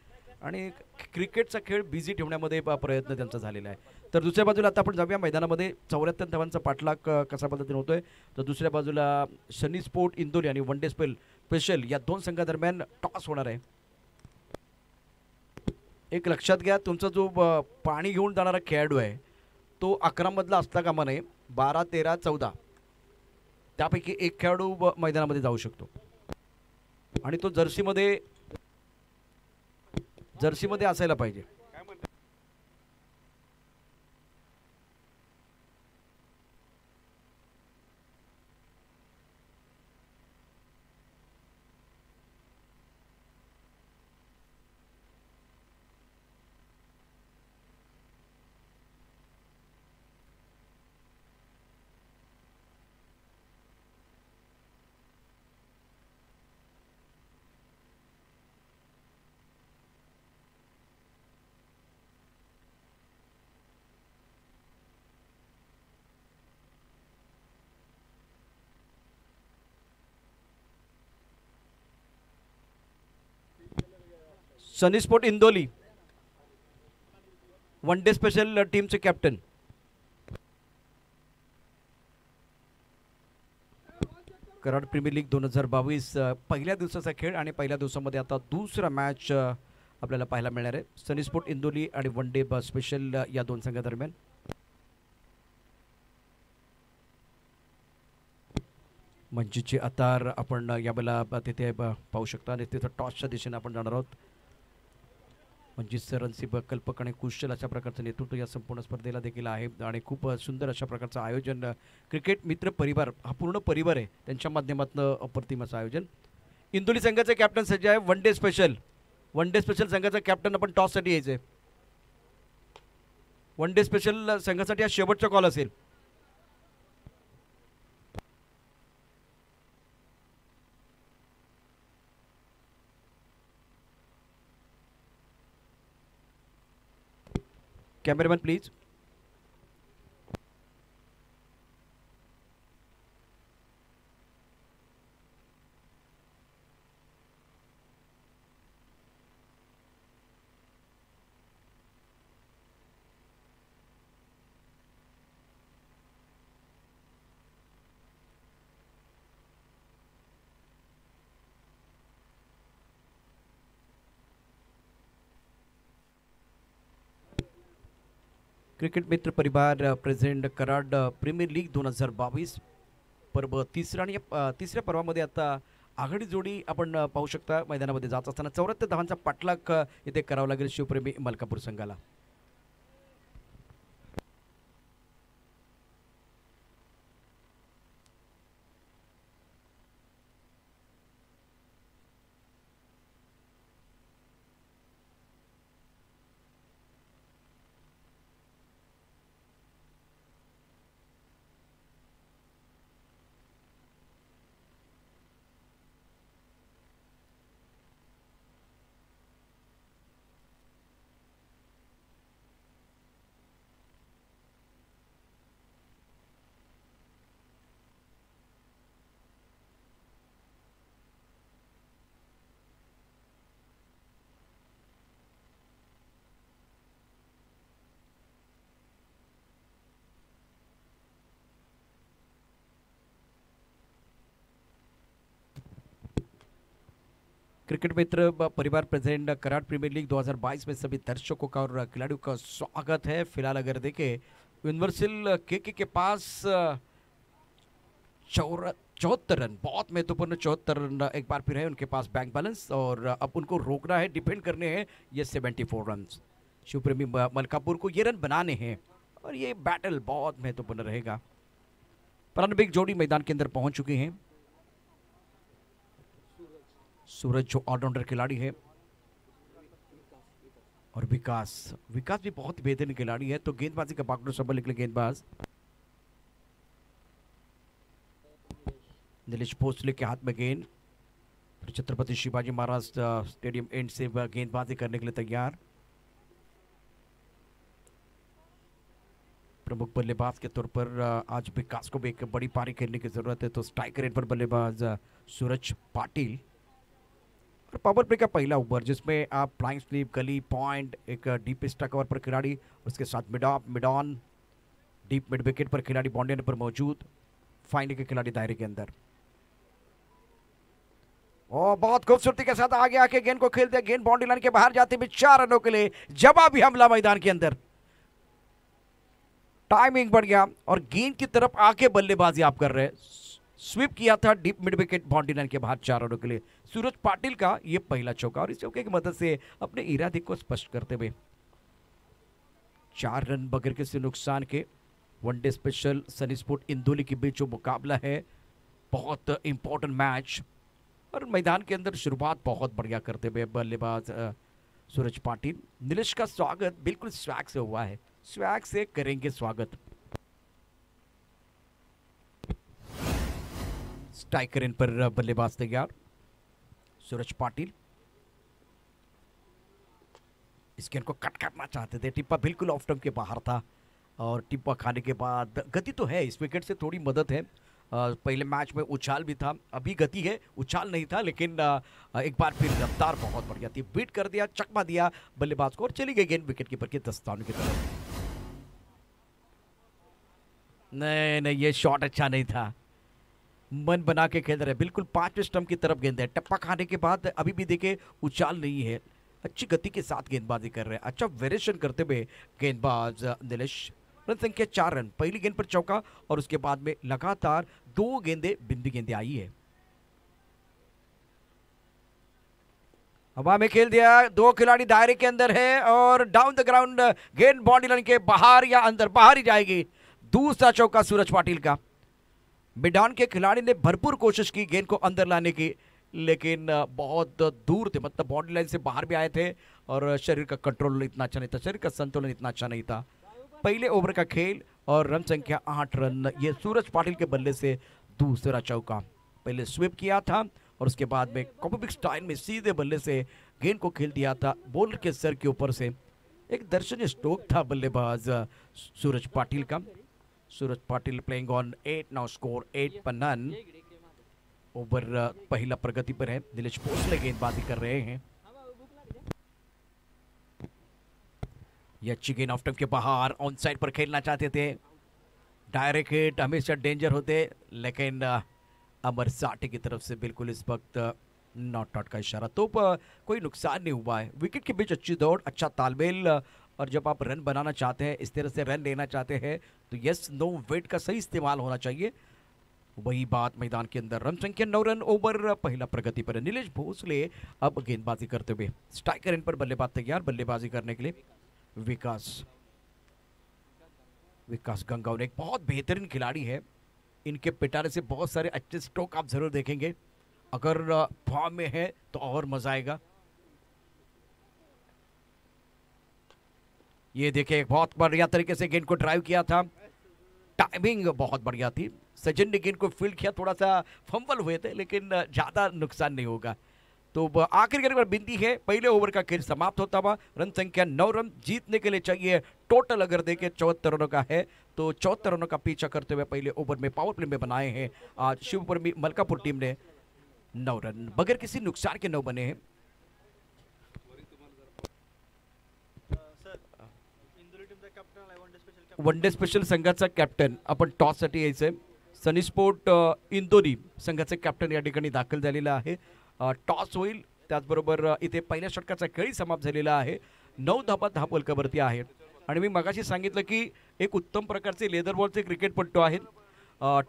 आणि क्रिकेटचा खेळ बिझी ठेवण्यामध्ये प्रयत्न त्यांचा झालेला आहे. तर दुसऱ्या बाजूला आता आपण जाऊया मैदानामध्ये 74 धावांचा पाठलाग कसा पद्धतीने होतोय. तर दुसऱ्या बाजूला सनी स्पोर्ट इंदोरी आणि वन डे स्पेशल या दोन संघादरम्यान टॉस होणार आहे. एक लक्षात घ्या, तुमचा जो पाणी घेऊन जाणारा खेळाडू आहे तो 11 मधला असता कामा नये. 12, 13, 14 त्यापैकी एक खेळाडू मैदानामध्ये जाऊ शकतो आणि तो जर्सीमध्ये असायला पाहिजे. Sunny sport Indoli one day special टीमचे कॅप्टन कराड प्रीमियर लीग 2022 पहिल्या दिवसाचा खेळ आणि पहिल्या दिवसामध्ये आता दुसरा मॅच आपल्याला पाहायला मिळणार आहे. सनी स्पोर्ट इंदोली आणि वन डे स्पेशल या दोन संघादरम्यान. मंचीचे आधार आपण यावेळेला तिथे पाहू शकता आणि तिथं टॉसच्या दिशेने आपण जाणार आहोत. मंजित सरांची कल्पक आणि कुशल अशा प्रकारचं नेतृत्व या संपूर्ण स्पर्धेला देखील आहे आणि खूप सुंदर अशा प्रकारचं आयोजन क्रिकेट मित्र परिवार हा पूर्ण परिवार आहे त्यांच्या माध्यमातून अप्रतिम असं आयोजन. इंदोली संघाचे कॅप्टन सज्ज आहे. वन डे स्पेशल संघाचा कॅप्टन आपण टॉससाठी यायचं आहे. वन डे स्पेशल संघासाठी हा शेवटचा कॉल असेल. Cameraman please. क्रिकेट मित्र परिवार प्रेझेंट कराड प्रीमियर लीग 2022 पर्व तिसरा आणि तिसऱ्या पर्वामध्ये आता आघाडी जोडी आपण पाहू शकता मैदानामध्ये जात असताना 74 धावांचा पाठलाग इथे करावा लागेल शिवप्रेमी मलकापूर संघाला. क्रिकेट मित्र परिवार प्रेजेंट कराड प्रीमियर लीग 2022 में सभी दर्शकों का और खिलाड़ियों का स्वागत है. फिलहाल अगर देखें यूनिवर्सल के पास 74 रन, बहुत महत्वपूर्ण 74 रन एक बार फिर है उनके पास बैंक बैलेंस और अब उनको रोकना है, डिफेंड करने हैं ये 74 रन. शिवप्रेमी मलकापुर को ये रन बनाने हैं और ये बैटल बहुत महत्वपूर्ण रहेगा. प्रारंभिक जोड़ी मैदान के अंदर पहुंच चुकी हैं। सूरज जो ऑलराउंडर खिलाड़ी है और विकास भी बहुत बेहतरीन खिलाड़ी है। तो गेंदबाजी का बागडोर संभल निकले गेंदबाज नीलेश भोसले के हाथ में गेंद। छत्रपति शिवाजी महाराज स्टेडियम एंड से गेंदबाजी करने के लिए तैयार। प्रमुख बल्लेबाज के तौर पर आज विकास को भी एक बड़ी पारी खेलने की जरूरत है। तो स्ट्राइकर एंड पर बल्लेबाज सूरज पाटिल और पावर प्ले का पहला ओवर जिसमें आप फ्लाइंग स्लीप, गली पॉइंट, एक डीप स्टक कवर पर खिलाड़ी, उसके साथ mid of, mid on, deep mid wicket पर खिलाड़ी बाउंड्री पर मौजूद, फाइनल के खिलाड़ी दायरे के अंदर। और बहुत खूबसूरती के साथ आगे आके गेंद को खेलते, गेंद बाउंड्री लाइन के बाहर जाते हुए 4 रनों के लिए जवाबी हमला मैदान के अंदर। टाइमिंग बढ़ गया और गेंद की तरफ आके बल्लेबाजी आप कर रहे हैं। स्वीप किया था deep mid wicket boundary line के बाहर 4 रनों के लिए। सूरज पाटिल का यह पहला चौका और इस चौके की मदद से अपने इरादे को स्पष्ट करते हुए 4 रन बगैर किसी नुकसान के वनडे स्पेशल सनी स्पोर्ट इंदौली के बीच जो मुकाबला है, बहुत इंपॉर्टेंट मैच और मैदान के अंदर शुरुआत बहुत बढ़िया करते हुए बल्लेबाज सूरज पाटिल। नीलेश का स्वागत बिल्कुल स्वैग से हुआ है, स्वैग से करेंगे स्वागत। स्ट्राइकर इन पर बल्लेबाज तैयार सूरज पाटिल। इस गेंद को कट करना चाहते थे, टिप्पा बिल्कुल ऑफ स्टंप के बाहर था और टिप्पा खाने के बाद गति तो है, इस विकेट से थोड़ी मदद है। पहले मैच में उछाल भी था, अभी गति है, उछाल नहीं था, लेकिन एक बार फिर रफ्तार बहुत बढ़िया थी, बीट कर दिया, चकमा दिया बल्लेबाज को और चली गई गेंद विकेट कीपर के दस्ताने की तरफ। नहीं, ये शॉट अच्छा नहीं था, मन बना के खेल रहे, बिल्कुल 5वें स्टंप की तरफ गेंद है। टप्पा खाने के बाद अभी भी देखे उछाल नहीं है, अच्छी गति के साथ गेंदबाजी कर रहे हैं, अच्छा वेरिएशन करते हुए गेंदबाज नीलेश। रन संख्या 4 रन, पहली गेंद पर चौका और उसके बाद में लगातार 2 गेंदें बिंदी गेंदें आई है। हवा में खेल दिया, 2 खिलाड़ी दायरे के अंदर है और डाउन द ग्राउंड गेंद बाउंड्री लाइन के बाहर या अंदर, बाहर ही जाएगी। दूसरा चौका सूरज पाटिल का। मिडान के खिलाड़ी ने भरपूर कोशिश की गेंद को अंदर लाने की, लेकिन बहुत दूर थे, मतलब बाउंड्री लाइन से बाहर भी आए थे और शरीर का कंट्रोल इतना अच्छा नहीं था, शरीर का संतुलन इतना अच्छा नहीं था। पहले ओवर का खेल और रन संख्या 8 रन, ये सूरज पाटिल के बल्ले से दूसरा चौका। पहले स्वीप किया था और उसके बाद में कॉपीबिक स्टाइल में सीधे बल्ले से गेंद को खेल दिया था बॉलर के सर के ऊपर से। एक दर्शनीय स्ट्रोक था बल्लेबाज सूरज पाटिल का। Suraj Patil playing on 8, now score 8 पर नन। ओवर पहला प्रगति पर है, नीलेश भोसले गेंदबाजी कर रहे हैं। ये अच्छी गेंद ऑफ स्टंप के बाहर ऑन साइड पर खेलना चाहते थे, डायरेक्ट हिट हमेशा डेंजर होते, लेकिन अमर साठे की तरफ से बिल्कुल इस वक्त नॉट आउट का इशारा, तो कोई नुकसान नहीं हुआ है। विकेट के बीच अच्छी दौड़, अच्छा तालमेल, और जब आप रन बनाना चाहते हैं, इस तरह से रन लेना चाहते हैं, तो यस नो वेट का सही इस्तेमाल होना चाहिए। वही बात मैदान के अंदर। रन संख्या 9 रन, ओवर पहला प्रगति पर है। नीलेश भोसले अब गेंदबाजी करते हुए, स्ट्राइकर इन पर बल्लेबाज तैयार बल्लेबाजी करने के लिए। विकास गंगावन एक बहुत बेहतरीन खिलाड़ी है, इनके पिटारे से बहुत सारे अच्छे स्ट्रोक आप जरूर देखेंगे, अगर फॉर्म में है तो और मजा आएगा। ये देखिए बहुत बढ़िया तरीके से गेंद को ड्राइव किया था, टाइमिंग बहुत बढ़िया थी। सचिन ने गेंद को फील्ड किया, थोड़ा सा फंबल हुए थे, लेकिन ज्यादा नुकसान नहीं होगा। तो आखिर गेंद पर बिंदी है, पहले ओवर का खेल समाप्त होता हुआ। रन संख्या 9 रन, जीतने के लिए चाहिए टोटल अगर देखें 74 रनों का है, तो 74 रनों का पीछा करते हुए पहले ओवर में पावर प्ले में बनाए हैं आज शिवपुर में मलकापुर टीम ने 9 रन, बगैर किसी नुकसान के 9 बने हैं। वनडे स्पेशल संघाचा कॅप्टन आपण टॉससाठी यायचंय। सनी स्पोर्ट इंदोरी संघाचे कॅप्टन या ठिकाणी दाखल झालेला आहे। टॉस होईल, त्याचबरोबर इथे पहिल्या षटकाचा खेळ समाप्त झालेला आहे। 9 धावा धापवलकावरती आहेत आणि मी मगाशी सांगितलं की एक उत्तम प्रकारचे लेदर बॉलचे क्रिकेटपटू आहेत।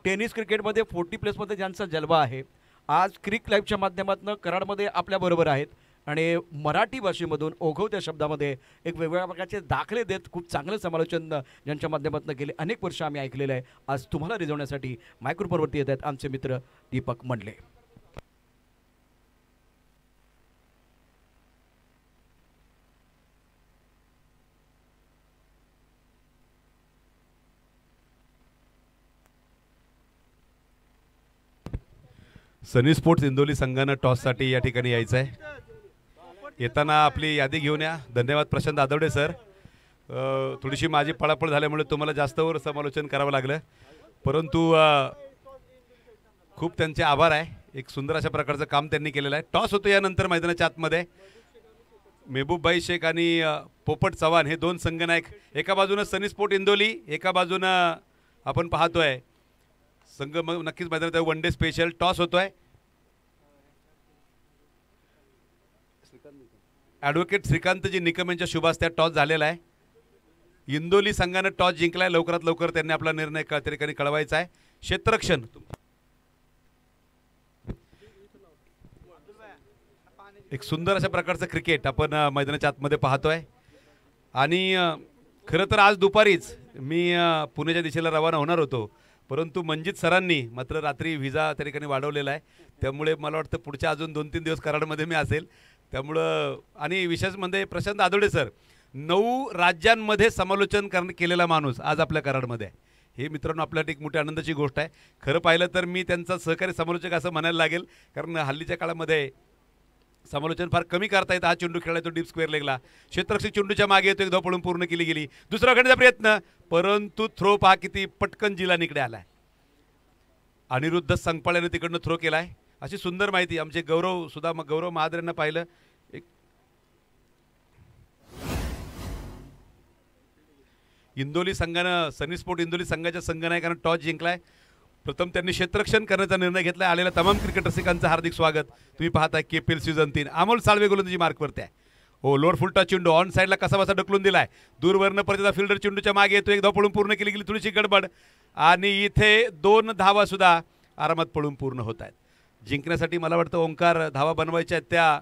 टेनिस क्रिकेटमध्ये 40 प्लसमध्ये ज्यांचा जलवा आहे, आज क्रिक लाईव्हच्या माध्यमातून कराडमध्ये आपल्या बरोबर आहेत। आणि मराठी भाषेमधून ओघवत्या शब्दामध्ये एक वेगवेगळ्या प्रकारचे दाखले देत खूप चांगलं समालोचन ज्यांच्या माध्यमातून गेले अनेक वर्ष आम्ही ऐकलेलं आहे. आज तुम्हाला रिझवण्यासाठी मायक्रोफोनवरती येत आहेत आमचे मित्र दीपक मंडले. सनी स्पोर्ट्स इंदोली संघानं टॉससाठी या ठिकाणी यायचं आहे. येताना आपली यादी घेऊन या. धन्यवाद प्रशांत आदवडे सर. थोडीशी माझी पळापळ झाल्यामुळे तुम्हाला जास्तवर समालोचन करावं लागलं, परंतु खूप त्यांचे आभार आहे. एक सुंदर अशा प्रकारचं काम त्यांनी केलेलं आहे. टॉस होतो यानंतर मैदानाच्या आतमध्ये मेहबूबभाई शेख आणि पोपट चव्हाण हे दोन संघनायक. एका बाजूनं सनी स्पोर्ट इंदोली, एका बाजूनं आपण पाहतोय संघ मग नक्कीच मैदानात वन डे स्पेशल टॉस होतोय. ॲडव्होकेट श्रीकांतजी निकम यांच्या शुभ हस्ते टॉस झालेला आहे. इंदोली संघानं टॉस जिंकलाय. लवकरात लवकर त्यांनी आपला निर्णय त्या ठिकाणी कळवायचा आहे. क्षेत्ररक्षण एक सुंदर अशा प्रकारचं क्रिकेट आपण मैदानाच्या आतमध्ये पाहतोय. आणि खरं तर आज दुपारीच मी पुण्याच्या दिशेला रवाना होणार होतो, परंतु मंजित सरांनी मात्र रात्री व्हिजा त्या ठिकाणी वाढवलेला आहे. त्यामुळे मला वाटतं पुढच्या अजून 2-3 दिवस कराडमध्ये मी असेल. त्यामुळं आणि विशेष म्हणजे प्रशांत आदवडे सर 9 राज्यांमध्ये समालोचन केलेला माणूस आज आपल्या कराडमध्ये आहे. हे मित्रांनो आपल्यासाठी एक मोठी आनंदाची गोष्ट आहे. खरं पाहिलं तर मी त्यांचा सहकारी समालोचक असं म्हणायला लागेल, कारण हल्लीच्या काळामध्ये समालोचन फार कमी करता येतं. हा चेंडू खेळला तो डीप स्क्वेअर लेगला, क्षेत्ररक्षक चेंडूच्या मागे येतो, एक धाव पळून पूर्ण केली गेली. दुसरा खंडाचा प्रयत्न, परंतु थ्रो पहा किती पटकन जिला निकडे आलाय. अनिरुद्ध संगपाळ्याने तिकडनं थ्रो केलाय. अशी सुंदर माहिती आमचे गौरव महादर यांना पाहिलं. एक इंदोली संघानं सनी स्पोर्ट इंदोली संघाच्या संघनायकानं टॉस जिंकलाय. प्रथम त्यांनी क्षेत्ररक्षण करण्याचा निर्णय घेतला. आलेल्या तमाम क्रिकेट रसिकांचं हार्दिक स्वागत. तुम्ही पाहताय KPL सीझन 3. अमोल साळवे गोलंदाजी मार्कवरती आहे. हो, लोअर फुलटा चेंडू ऑन साईडला कसा बसा ढकलून दिलाय. दूरवरनं परत फिल्डर चेंडूच्या मागे येतो, एक धाव पळून पूर्ण केली गेली. थोडीशी गडबड आणि इथे 2 धावा सुद्धा आरामात पळून पूर्ण होत आहेत. जिंकण्यासाठी मला वाटतं ओंकार धावा बनवायच्या आहेत, त्या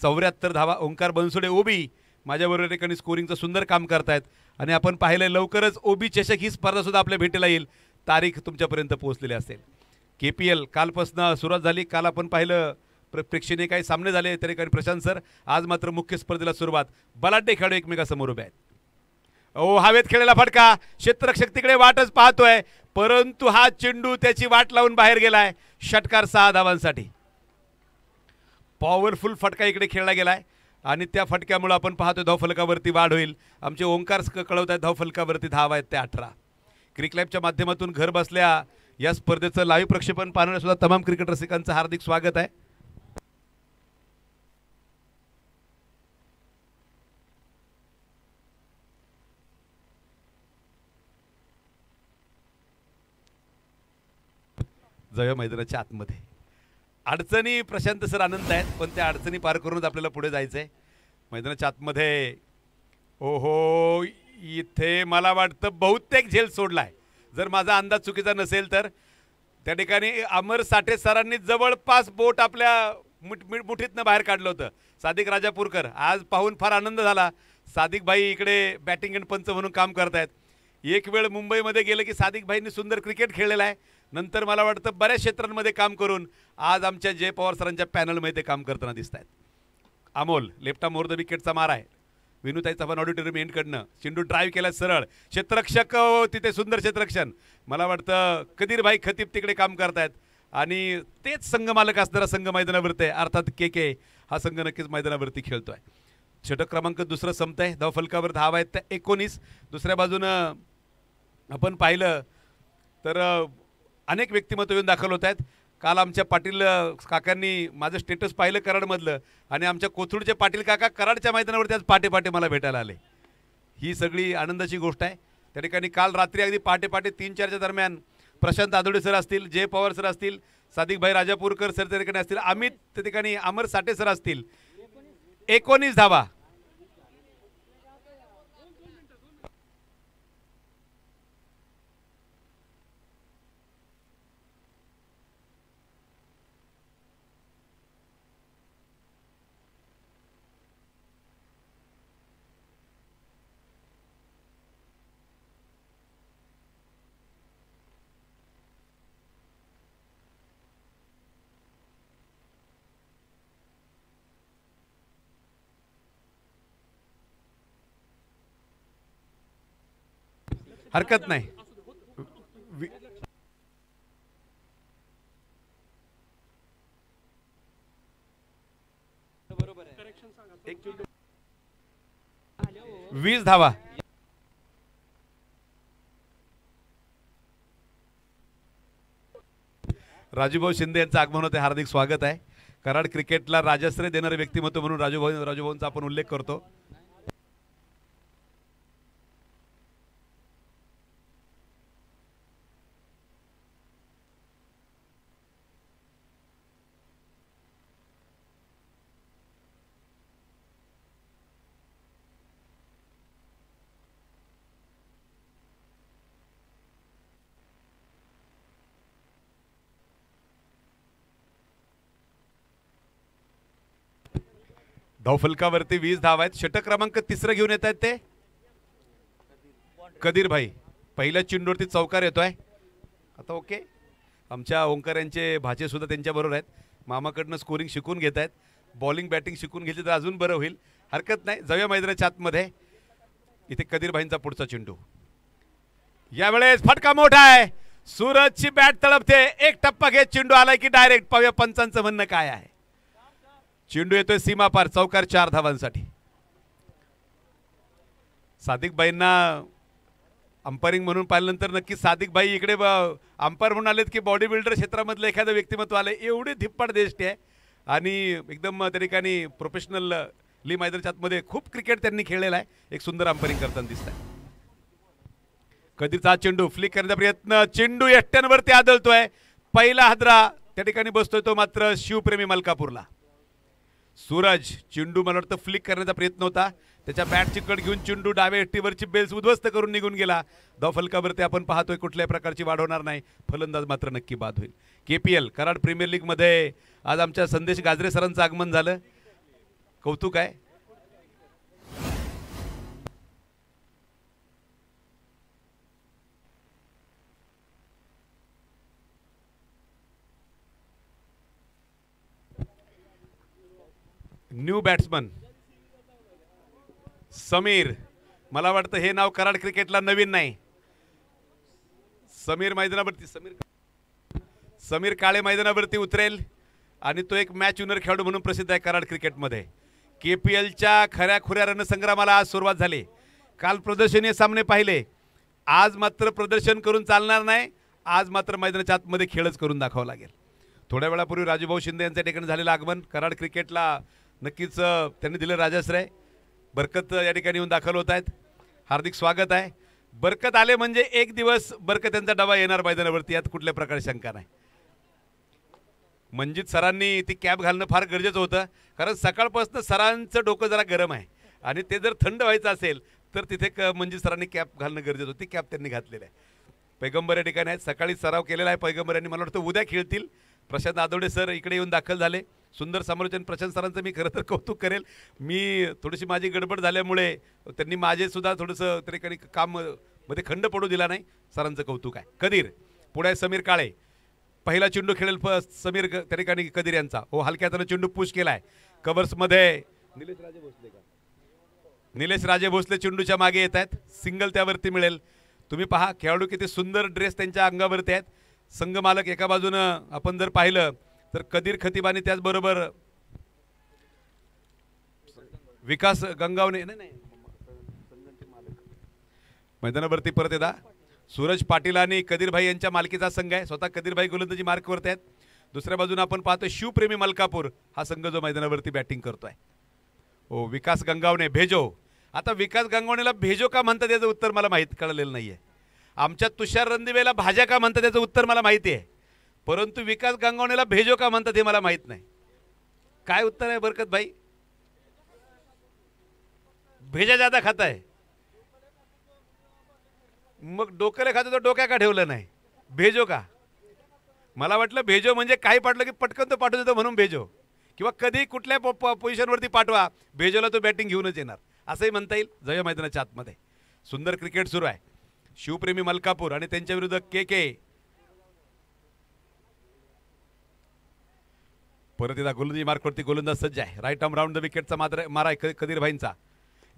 74 धावा. ओंकार बनसोडे ओबी माझ्याबरोबर ठिकाणी स्कोरिंगचं सुंदर काम करतायत. आणि आपण पाहिलं लवकरच ओबी चषक ही स्पर्धा सुद्धा आपल्या भेटीला येईल. तारीख तुमच्यापर्यंत पोहोचलेली असेल. KPL कालपासून सुरुवात झाली. काल आपण पाहिलं प्रेक्षणीय काही सामने झाले तरी काही प्रशांत सर. आज मात्र मुख्य स्पर्धेला सुरुवात. बलाढ्य खेळाडू एकमेकासमोर उभे आहेत. ओ, हवेत खेळलेला फटका. क्षेत्ररक्षक तिकडे वाटच पाहतोय, परंतु हा चेंडू त्याची वाट लावून बाहेर गेलाय. षटकार 6 धावांसाठी. पॉवरफुल फटका इकडे खेळला गेलाय आणि त्या फटक्यामुळे आपण पाहतोय धावफलकावरती वाढ होईल. आमचे ओंकार कळवत आहेत धावफलकावरती धावा आहेत त्या 18. क्रिक लाईव्हच्या माध्यमातून घर बसल्या या स्पर्धेचं लाईव्ह प्रक्षेपण पाहणाऱ्या सुद्धा तमाम क्रिकेट रसिकांचं हार्दिक स्वागत आहे. जाऊया मैदानाच्या आतमध्ये. अडचणी प्रशांत सर आनंद आहेत, पण त्या अडचणी पार करूनच आपल्याला पुढे जायचं आहे. मैदानाच्या आतमध्ये ओहो, इथे मला वाटतं बहुतेक झेल सोडलाय, जर माझा अंदाज चुकीचा नसेल तर. त्या ठिकाणी अमर साठे सरांनी जवळपास बोट आपल्या मुठीतनं बाहेर काढलं होतं. सादिक राजापूरकर आज पाहून फार आनंद झाला. सादिक भाई इकडे बॅटिंग एंड पंच म्हणून काम करतायत. एक वेळ मुंबईमध्ये गेलं की सादिक भाईंनी सुंदर क्रिकेट खेळलेलं आहे. नंतर मला वाटतं बऱ्याच क्षेत्रांमध्ये काम करून आज आमच्या जय पवार सरांच्या पॅनलमध्ये ते काम करताना दिसत आहेत. Amol left arm over the विकेटचा मार आहे. विनुताई चव्हाण ऑडिटोरियम एंडकडनं चेंडू ड्राईव्ह केला सरळ. क्षेत्ररक्षक तिथे सुंदर क्षेत्ररक्षण. मला वाटतं कदीर भाई खतीब तिकडे काम करतायत आणि तेच संघ मालक असणारा संघ मैदानावरती आहे, अर्थात KK हा संघ नक्कीच मैदानावरती खेळतोय. षटक क्रमांक दुसरं संपतंय. धावफलकावर धावा आहेत त्या 19. दुसऱ्या बाजूनं आपण पाहिलं तर अनेक व्यक्तिमत्व येऊन दाखल होत आहेत. काल आमच्या पाटील काकांनी माझं स्टेटस पाहिलं कराडमधलं आणि आमच्या कोथरूडचे पाटील काका कराडच्या मैदानावरती आज पहाटे मला भेटायला आले. ही सगळी आनंदाची गोष्ट आहे. त्या ठिकाणी काल रात्री अगदी पहाटे 3-4च्या दरम्यान प्रशांत आदोडे सर असतील, जय पवार सर असतील, सादिक भाई राजापूरकर सर त्या ठिकाणी असतील, अमित त्या ठिकाणी अमर साठे सर असतील. 19 धावा. हरकत नाही. वि- 20 धावा. राजूभाऊ शिंदे यांचं आगमन होते, हार्दिक स्वागत आहे. कराड क्रिकेटला राजश्रय देणारे व्यक्तिमत्व म्हणून राजूभाऊंचा आपण उल्लेख करतो. धावफलकावरती 20 धावा आहेत. षटक क्रमांक 3 घेऊन येत आहेत ते कदीर भाई. पहिल्या चेंडूवरती चौकार येतोय आता. ओके, आमच्या ओंकार यांचे भाचे सुद्धा त्यांच्या बरोबर आहेत. मामाकडनं स्कोरिंग शिकून घेत आहेत. बॉलिंग बॅटिंग शिकून घेतली तर अजून बरं होईल. हरकत नाही. जाऊया मैदानाच्या आतमध्ये. इथे कदीर भाईंचा पुढचा चेंडू. यावेळेस फटका मोठा आहे. सूरजची बॅट तळपते. एक टप्पा घेत चेंडू आलाय की डायरेक्ट. पाहूया पंचांचं म्हणणं काय आहे. चेंडू येतोय सीमा पार. चौकार 4 धावांसाठी. सादिक भाईंना अंपायरिंग म्हणून पाहिल्यानंतर नक्की सादिक भाई इकडे अंपायर म्हणून आलेत की बॉडी बिल्डर क्षेत्रामधलं एखादं व्यक्तिमत्व आलं. एवढी धिप्पाड देष्टी आहे आणि एकदम त्या ठिकाणी प्रोफेशनल ली मैदानाच्या आतमध्ये खूप क्रिकेट त्यांनी खेळलेला आहे. एक सुंदर अंपायरिंग करताना दिसत आहे. कधीचा चेंडू फ्लिक करण्याचा प्रयत्न. चेंडू एकट्यांवरती आदळतोय. पहिला हादरा त्या ठिकाणी बसतोय तो मात्र शिवप्रेमी मलकापूरला. सूरज चेंडू मला वाटतं फ्लिक करण्याचा प्रयत्न होता. त्याच्या बॅटची कड घेऊन चेंडू डाव्या एष्टीवरची बेल्स उद्ध्वस्त करून निघून गेला. धावफलकावरती आपण पाहतोय कुठल्याही प्रकारची वाढ होणार नाही. फलंदाज मात्र नक्की बाद होईल. KPL कराड प्रीमियर लीग मध्ये आज आमच्या संदेश गाजरे सरांचं आगमन झालं. कौतुक आहे. New batsman Sameer. मला वाटतं हे नाव कराड क्रिकेटला नवीन नाही. समीर मैदानावरती समीर काळे मैदानावरती उतरेल आणि तो एक मॅच विनर खेळाडू म्हणून प्रसिद्ध आहे कराड क्रिकेटमध्ये. KPLच्या खऱ्या खुऱ्या रणसंग्रामाला आज सुरुवात झाली. काल प्रदर्शनीय सामने पाहिले. आज मात्र प्रदर्शन करून चालणार नाही. आज मात्र मैदानाच्या आतमध्ये खेळच करून दाखवावं लागेल. थोड्या वेळापूर्वी राजूभाऊ शिंदे यांच्या ठिकाणी झालेलं आगमन कराड क्रिकेटला नक्कीच त्यांनी दिलं राजाश्रय. बरकत या ठिकाणी येऊन दाखल होत आहेत. हार्दिक स्वागत आहे. बरकत आले म्हणजे एक दिवस बरकत यांचा डबा येणार मैदानावरती, यात कुठल्या प्रकारे शंका नाही. मंजित सरांनी ती कॅप घालणं फार गरजेचं होतं, कारण सकाळपासून सरांचं डोकं जरा गरम आहे आणि ते जर थंड व्हायचं असेल तर तिथे मंजित सरांनी कॅप घालणं गरजेचं होतं. ती कॅप त्यांनी घातलेली आहे. पैगंबर या ठिकाणी आहेत. सकाळी सराव केलेला आहे पैगंबर यांनी. मला वाटतं उद्या खेळतील. प्रशांत आदवडे सर इकडे येऊन दाखल झाले. सुंदर समालोचन. प्रशांत सरांचं मी खरं तर कौतुक करेल. मी थोडीशी माझी गडबड झाल्यामुळे त्यांनी माझे सुद्धा थोडंसं त्या ठिकाणी काम मध्ये खंड पडू दिला नाही. सरांचं कौतुक आहे. कदीर पुढे समीर काळे. पहिला चेंडू खेळेल समीर त्या ठिकाणी कदीर यांचा. हो, हलक्या हाताने चेंडू पुश केलाय. कव्हर्समध्ये निलेश राजे भोसले चेंडूच्या मागे येत आहेत. सिंगल त्यावरती मिळेल. तुम्ही पहा खेळाडू किती सुंदर ड्रेस त्यांच्या अंगावरती आहेत. संघ मालक एका बाजूनं आपण जर पाहिलं तर कदीर खतीब आणि त्याचबरोबर विकास गंगावणे मैदानावरती परत येतात. सूरज पाटील आणि कदीर भाई यांच्या मालकीचा संघ आहे. स्वतः कदीर भाई गोलंदाजी मार्कवरती आहेत. दुसऱ्या बाजूने आपण पाहतो शिवप्रेमी मलकापूर हा संघ जो मैदानावरती बॅटिंग करतोय. हो, विकास गंगावणे भेजो. आता विकास गंगावणेला भेजो का म्हणतात याचं उत्तर मला माहीत कळलेलं नाहीये. आमच्या तुषार रणदिवेला भाज्या का म्हणतात याचं उत्तर मला माहिती आहे, परंतु विकास गंगावणेला भेजो का म्हणतात हे मला माहित नाही. काय उत्तर आहे बरकत भाई? भेजा ज्यादा खाता आहे. मग डोक्याला खातो तर डोक्या का ठेवलं नाही? भेजो का? मला वाटलं भेजो म्हणजे काही पाठलं की पटकन तो पाठवतो म्हणून भेजो, किंवा कधी कुठल्या पोझिशनवरती पाठवा भेजोला तो बॅटिंग घेऊनच येणार असंही म्हणता येईल. जय मैदानाच्या आतमध्ये सुंदर क्रिकेट सुरू आहे. शिवप्रेमी मलकापूर आणि त्यांच्या विरुद्ध KK. परत एकदा गोलंदाजी मार्कवरती गोलंदाज सज्ज आहे. राईट आर्म राऊंड द विकेटचा मारा आहे कदीर भाईंचा.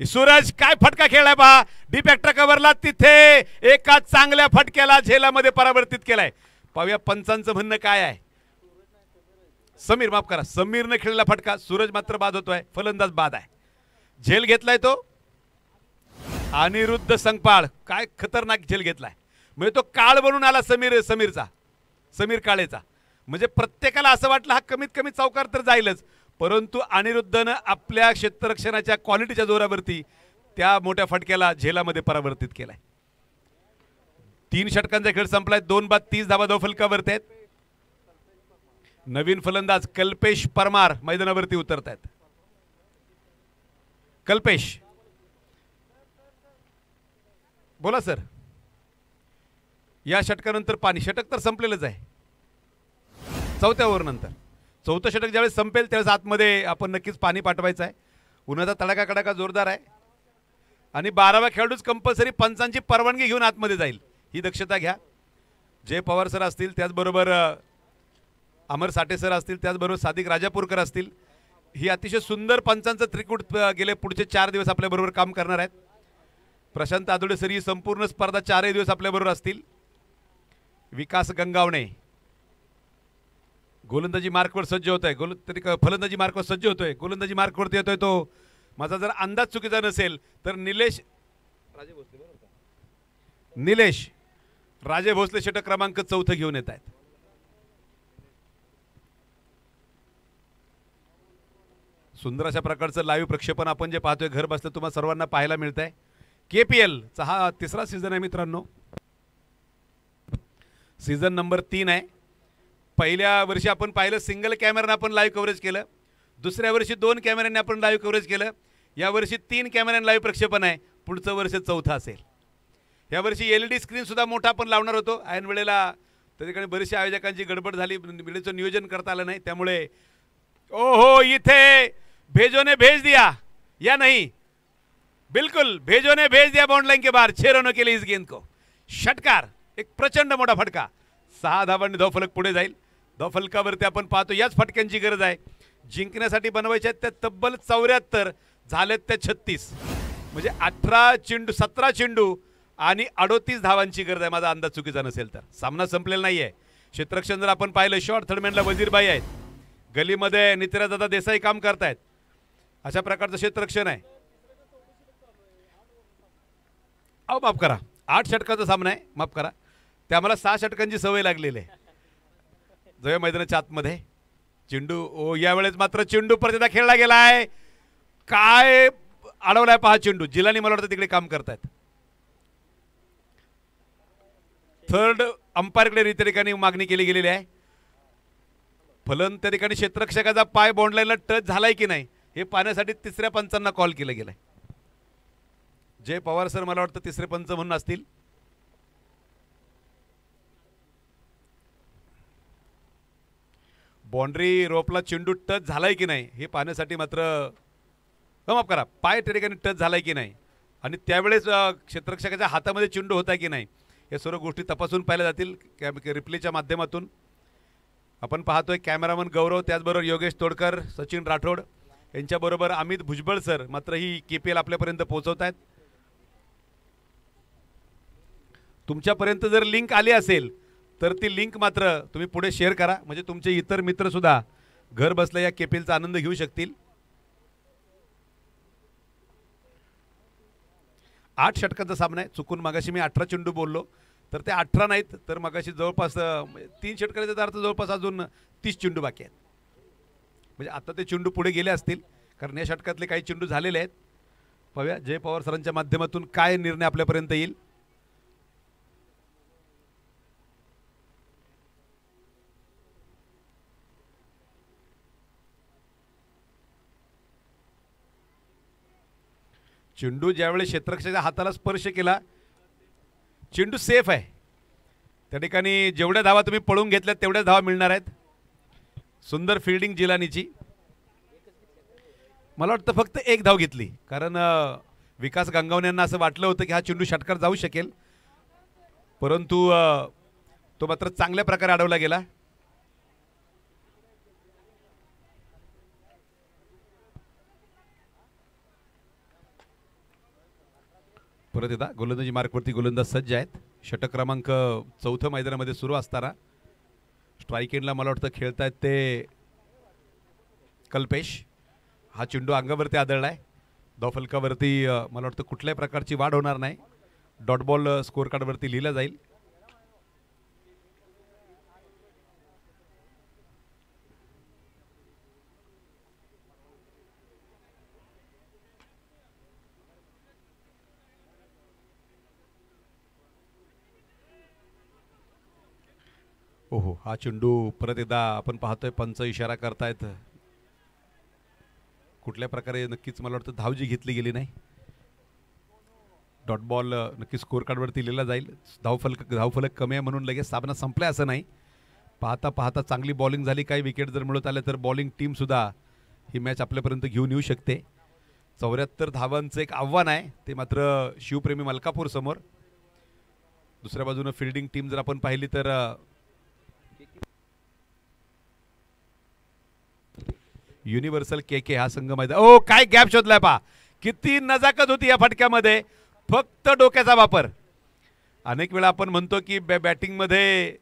सूरज काय फटका खेळलाय पहा, डीप एक्स्ट्रा कव्हरला तिथे एका चांगल्या फटक्याला झेलामध्ये परावर्तित केलाय. पाहूया पंचांचं म्हणणं काय आहे. समीर माफ करा, समीरने खेळलेला फटका, सूरज मात्र बाद होतोय, फलंदाज बाद आहे. झेल घेतलाय तो अनिरुद्ध संगपाळ, काय खतरनाक झेल घेतलाय. म्हणजे तो काळ बनून आला समीर काळेचा. म्हणजे प्रत्येकाला असं वाटलं हा कमीत कमी चौकार तर जाईलच, परंतु अनिरुद्धनं आपल्या क्षेत्ररक्षणाच्या क्वालिटीच्या जोरावरती त्या मोठ्या फटक्याला झेलामध्ये परावर्तित केलाय. 3 षटकांचा खेळ संपलाय. 2 बाद 30 धावा फलकावरती आहेत. नवीन फलंदाज कल्पेश परमार मैदानावरती उतरत आहेत. कल्पेश, बोला सर. या षटकानंतर पाणी, षटक तर संपलेलंच आहे. 4थ्या ओव्हर नंतर 4थं षटक ज्यावेळेस संपेल त्यावेळेस आतमध्ये आपण नक्कीच पाणी पाठवायचं आहे. उन्हाचा तडाका कडाका जोरदार आहे आणि 12वा खेळाडूच कंपल्सरी पंचांची परवानगी घेऊन आतमध्ये जाईल, ही दक्षता घ्या. जय पवार सर असतील, त्याचबरोबर अमर साठे सर असतील, त्याचबरोबर सादिक राजापूरकर असतील. ही अतिशय सुंदर पंचांचं त्रिकूट गेले पुढचे 4 दिवस आपल्याबरोबर काम करणार आहेत. प्रशांत आदोडे सर ही संपूर्ण स्पर्धा 4 दिवस आपल्याबरोबर असतील. विकास गंगावणे गोलंदाजी मार्कवर सज्ज होत आहे. फलंदाजी मार्कवर सज्ज होतोय. गोलंदाजी मार्कवरती येतोय तो. माझा जर अंदाज चुकीचा नसेल तर निलेश राजे भोसले षटक क्रमांक 4 घेऊन येत आहेत. सुंदर अशा प्रकारचं लाईव्ह प्रक्षेपण आपण जे पाहतोय घर बसलं तुम्हाला सर्वांना पाहायला मिळत आहे. KPL चा हा 3रा सीझन आहे मित्रांनो. सीझन नंबर 3 आहे. पहिल्या वर्षी आपण पाहिलं सिंगल कॅमेराने आपण लाईव्ह कव्हरेज केलं. दुसऱ्या वर्षी 2 कॅमेऱ्यांनी आपण लाईव्ह कव्हरेज केलं. या वर्षी 3 कॅमेऱ्यांनी लाईव्ह प्रक्षेपण आहे. पुढचं वर्ष 4थं असेल. या वर्षी LED स्क्रीन सुद्धा मोठा आपण लावणार होतो. ऐन वेळेला त्या ठिकाणी बरेचशा आयोजकांची गडबड झाली, वेळेचं नियोजन करता आलं नाही, त्यामुळे ओहो इथे भेजोने भेज दिया या नहीं, बिल्कुल भेजोने भेज दिया बाउंड लाइन के बाहर. 6 रनों के लिए इस गेंद को. षटकार, एक प्रचंड मोठा फटका. 6 धावांनी धावफलक पुढे जाईल. धावफलकावरती आपण पाहतो याच फटक्यांची गरज आहे. जिंकण्यासाठी बनवायच्या त्या तब्बल 74 झालेत त्या 36. म्हणजे 18 चेंडू 17 चेंडू आणि 38 धावांची गरज आहे. माझा अंदाज चुकीचा नसेल तर. सामना संपलेला नाही आहे. क्षेत्ररक्षण जर आपण पाहिलं शॉर्ट थर्डमॅनला वजीरबाई आहेत, गलीमध्ये नितिराजदादा देसाई काम करतायत. अशा प्रकारचं क्षेत्ररक्षण आहे. अहो माफ करा, 8 षटकाचा सामना आहे, माफ करा. ते आम्हाला 6 षटकांची सवय लागलेली आहे. जय मैदानाच्या आतमध्ये चेंडू, ओ यावेळेस मात्र चेंडू परत खेळला गेलाय. काय अडवलाय पहा चेंडू. जिलानी मला वाटतं तिकडे काम करतायत. थर्ड अंपायरकडे त्या ठिकाणी मागणी केली गेलेली आहे. फलन त्या ठिकाणी क्षेत्ररक्षकाचा पाय बाउंड लाईनला टच झालाय की नाही हे पाहण्यासाठी 3ऱ्या पंचांना कॉल केला गेलाय. जय पवार सर मला वाटतं 3रे पंच म्हणून असतील. बाउंड्री रोपला चेंडू टच झालाय की नाही हे पाहण्यासाठी मात्र माफ करा, पाय त्या ठिकाणी टच झालाय की नाही आणि त्यावेळेस क्षेत्ररक्षकाच्या हातामध्ये चेंडू होता की नाही या सर्व गोष्टी तपासून पाहिल्या जातील रिप्लेच्या माध्यमातून. आपण पाहतोय कॅमेरामन गौरव, त्याचबरोबर योगेश तोडकर, सचिन राठोड यांच्याबरोबर अमित भुजबळ सर मात्र ही KPL आपल्यापर्यंत पोहोचवत आहेत. तुमच्यापर्यंत जर लिंक आली असेल तर ती लिंक मात्र तुम्ही पुढे शेअर करा, म्हणजे तुमचे इतर मित्र सुद्धा घर बसल्या या KPLचा आनंद घेऊ शकतील. 8 षटकांचा सामना आहे. चुकून मगाशी मी 18 चेंडू बोललो तर ते 18 नाहीत, तर मगाशी जवळपास 3 षटकांचा अर्थ जवळपास अजून 30 चेंडू बाकी आहेत. म्हणजे आता ते चेंडू पुढे गेले असतील कारण या षटकातले काही चेंडू झालेले आहेत. पाहूया जय पवार सरांच्या माध्यमातून काय निर्णय आपल्यापर्यंत येईल. चेंडू ज्यावेळेस क्षेत्ररक्षकाच्या हाताला स्पर्श केला चेंडू सेफ आहे. त्या ठिकाणी जेवढ्या धावा तुम्ही पळून घेतल्यात तेवढ्याच धावा मिळणार आहेत. सुंदर फिल्डिंग जिलानीची. मला वाटतं फक्त 1 धाव घेतली कारण विकास गंगावणे यांना असं वाटलं होतं की हा चेंडू षटकार जाऊ शकेल, परंतु तो मात्र चांगल्या प्रकारे अडवला गेला. परत एकदा गोलंदाजी मार्कवरती गोलंदाज सज्ज आहेत. षटक क्रमांक 4 मैदानामध्ये सुरू असताना स्ट्राईक एंडला मला वाटतं खेळतायत ते कल्पेश. हा चेंडू अंगावरती आदळलाय. धावफलकावरती मला वाटतं कुठल्याही प्रकारची वाढ होणार नाही. डॉट बॉल स्कोअर कार्डवरती लिहिला जाईल. ओहो, हा चेंडू परत एकदा आपण पाहतोय पंच इशारा करतायत. कुठल्या प्रकारे नक्कीच मला वाटतं धाव जी घेतली गेली नाही. डॉट बॉल नक्की स्कोअर कार्डवरती लिहिला जाईल. धावफलक कमी आहे म्हणून लगेच सामना संपलाय असं नाही. पाहता पाहता चांगली बॉलिंग झाली. काही विकेट जर मिळत आले तर बॉलिंग टीमसुद्धा ही मॅच आपल्यापर्यंत घेऊन येऊ शकते. 74 धावांचं एक आव्हान आहे, ते मात्र शिवप्रेमी मलकापूर समोर. दुसऱ्या बाजूनं फिल्डिंग टीम जर आपण पाहिली तर युनिव्हर्सल के हा संघ मैदान. ओ, काय गॅप शोधलाय पहा. किती नजाकत होती या फटक्यामध्ये. फक्त डोक्याचा वापर. अनेक वेळा आपण म्हणतो की बॅटिंगमध्ये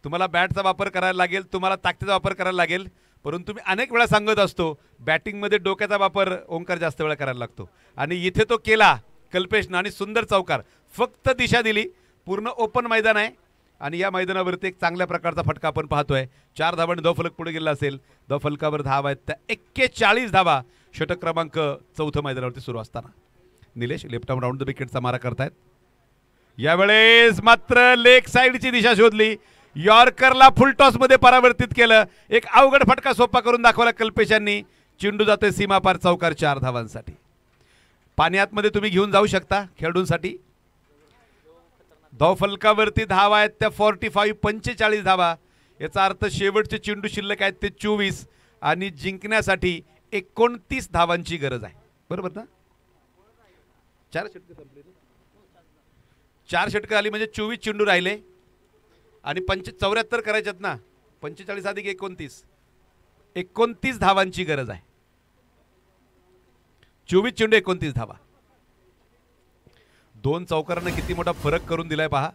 तुम्हाला बॅटचा वापर करायला लागेल, तुम्हाला ताकदीचा वापर करायला लागेल, परंतु मी अनेक वेळा सांगत असतो बॅटिंगमध्ये डोक्याचा वापर ओंकार जास्त वेळा करायला लागतो. आणि इथे तो केला कल्पेशनं आणि सुंदर चौकार. फक्त दिशा दिली. पूर्ण ओपन मैदान आहे आणि या मैदानावरती एक चांगल्या प्रकारचा फटका आपण पाहतोय. 4 धावांनी धावफलक पुढे गेला असेल. धावफलकावर धावा आहेत त्या 41 धावा षटक क्रमांक 4 मैदानावरती सुरू असताना. Nilesh left arm round the विकेटचा मारा करतायत. यावेळेस मात्र लेग साईडची दिशा शोधली. यॉर्करला फुल टॉस मध्ये परावर्तित केलं. एक अवघड फटका सोपा करून दाखवला कल्पेशांनी. चेंडू जातोय सीमापार चौकार 4 धावांसाठी. पाणी आतमध्ये तुम्ही घेऊन जाऊ शकता खेळाडूंसाठी. धावफलकावरती धावा आहेत त्या 45 धावा. याचा अर्थ शेवटचे चेंडू शिल्लक आहेत ते 24 आणि जिंकण्यासाठी 29 धावांची गरज आहे. बरोबर ना? 4 षटकं आली म्हणजे 24 चेंडू राहिले आणि 74 करायच्यात ना. 45 अधिक 29 धावांची गरज आहे. 24 चेंडू 29 धावा. 2 चौकारांना किती मोठा फरक करून दिलाय पहा.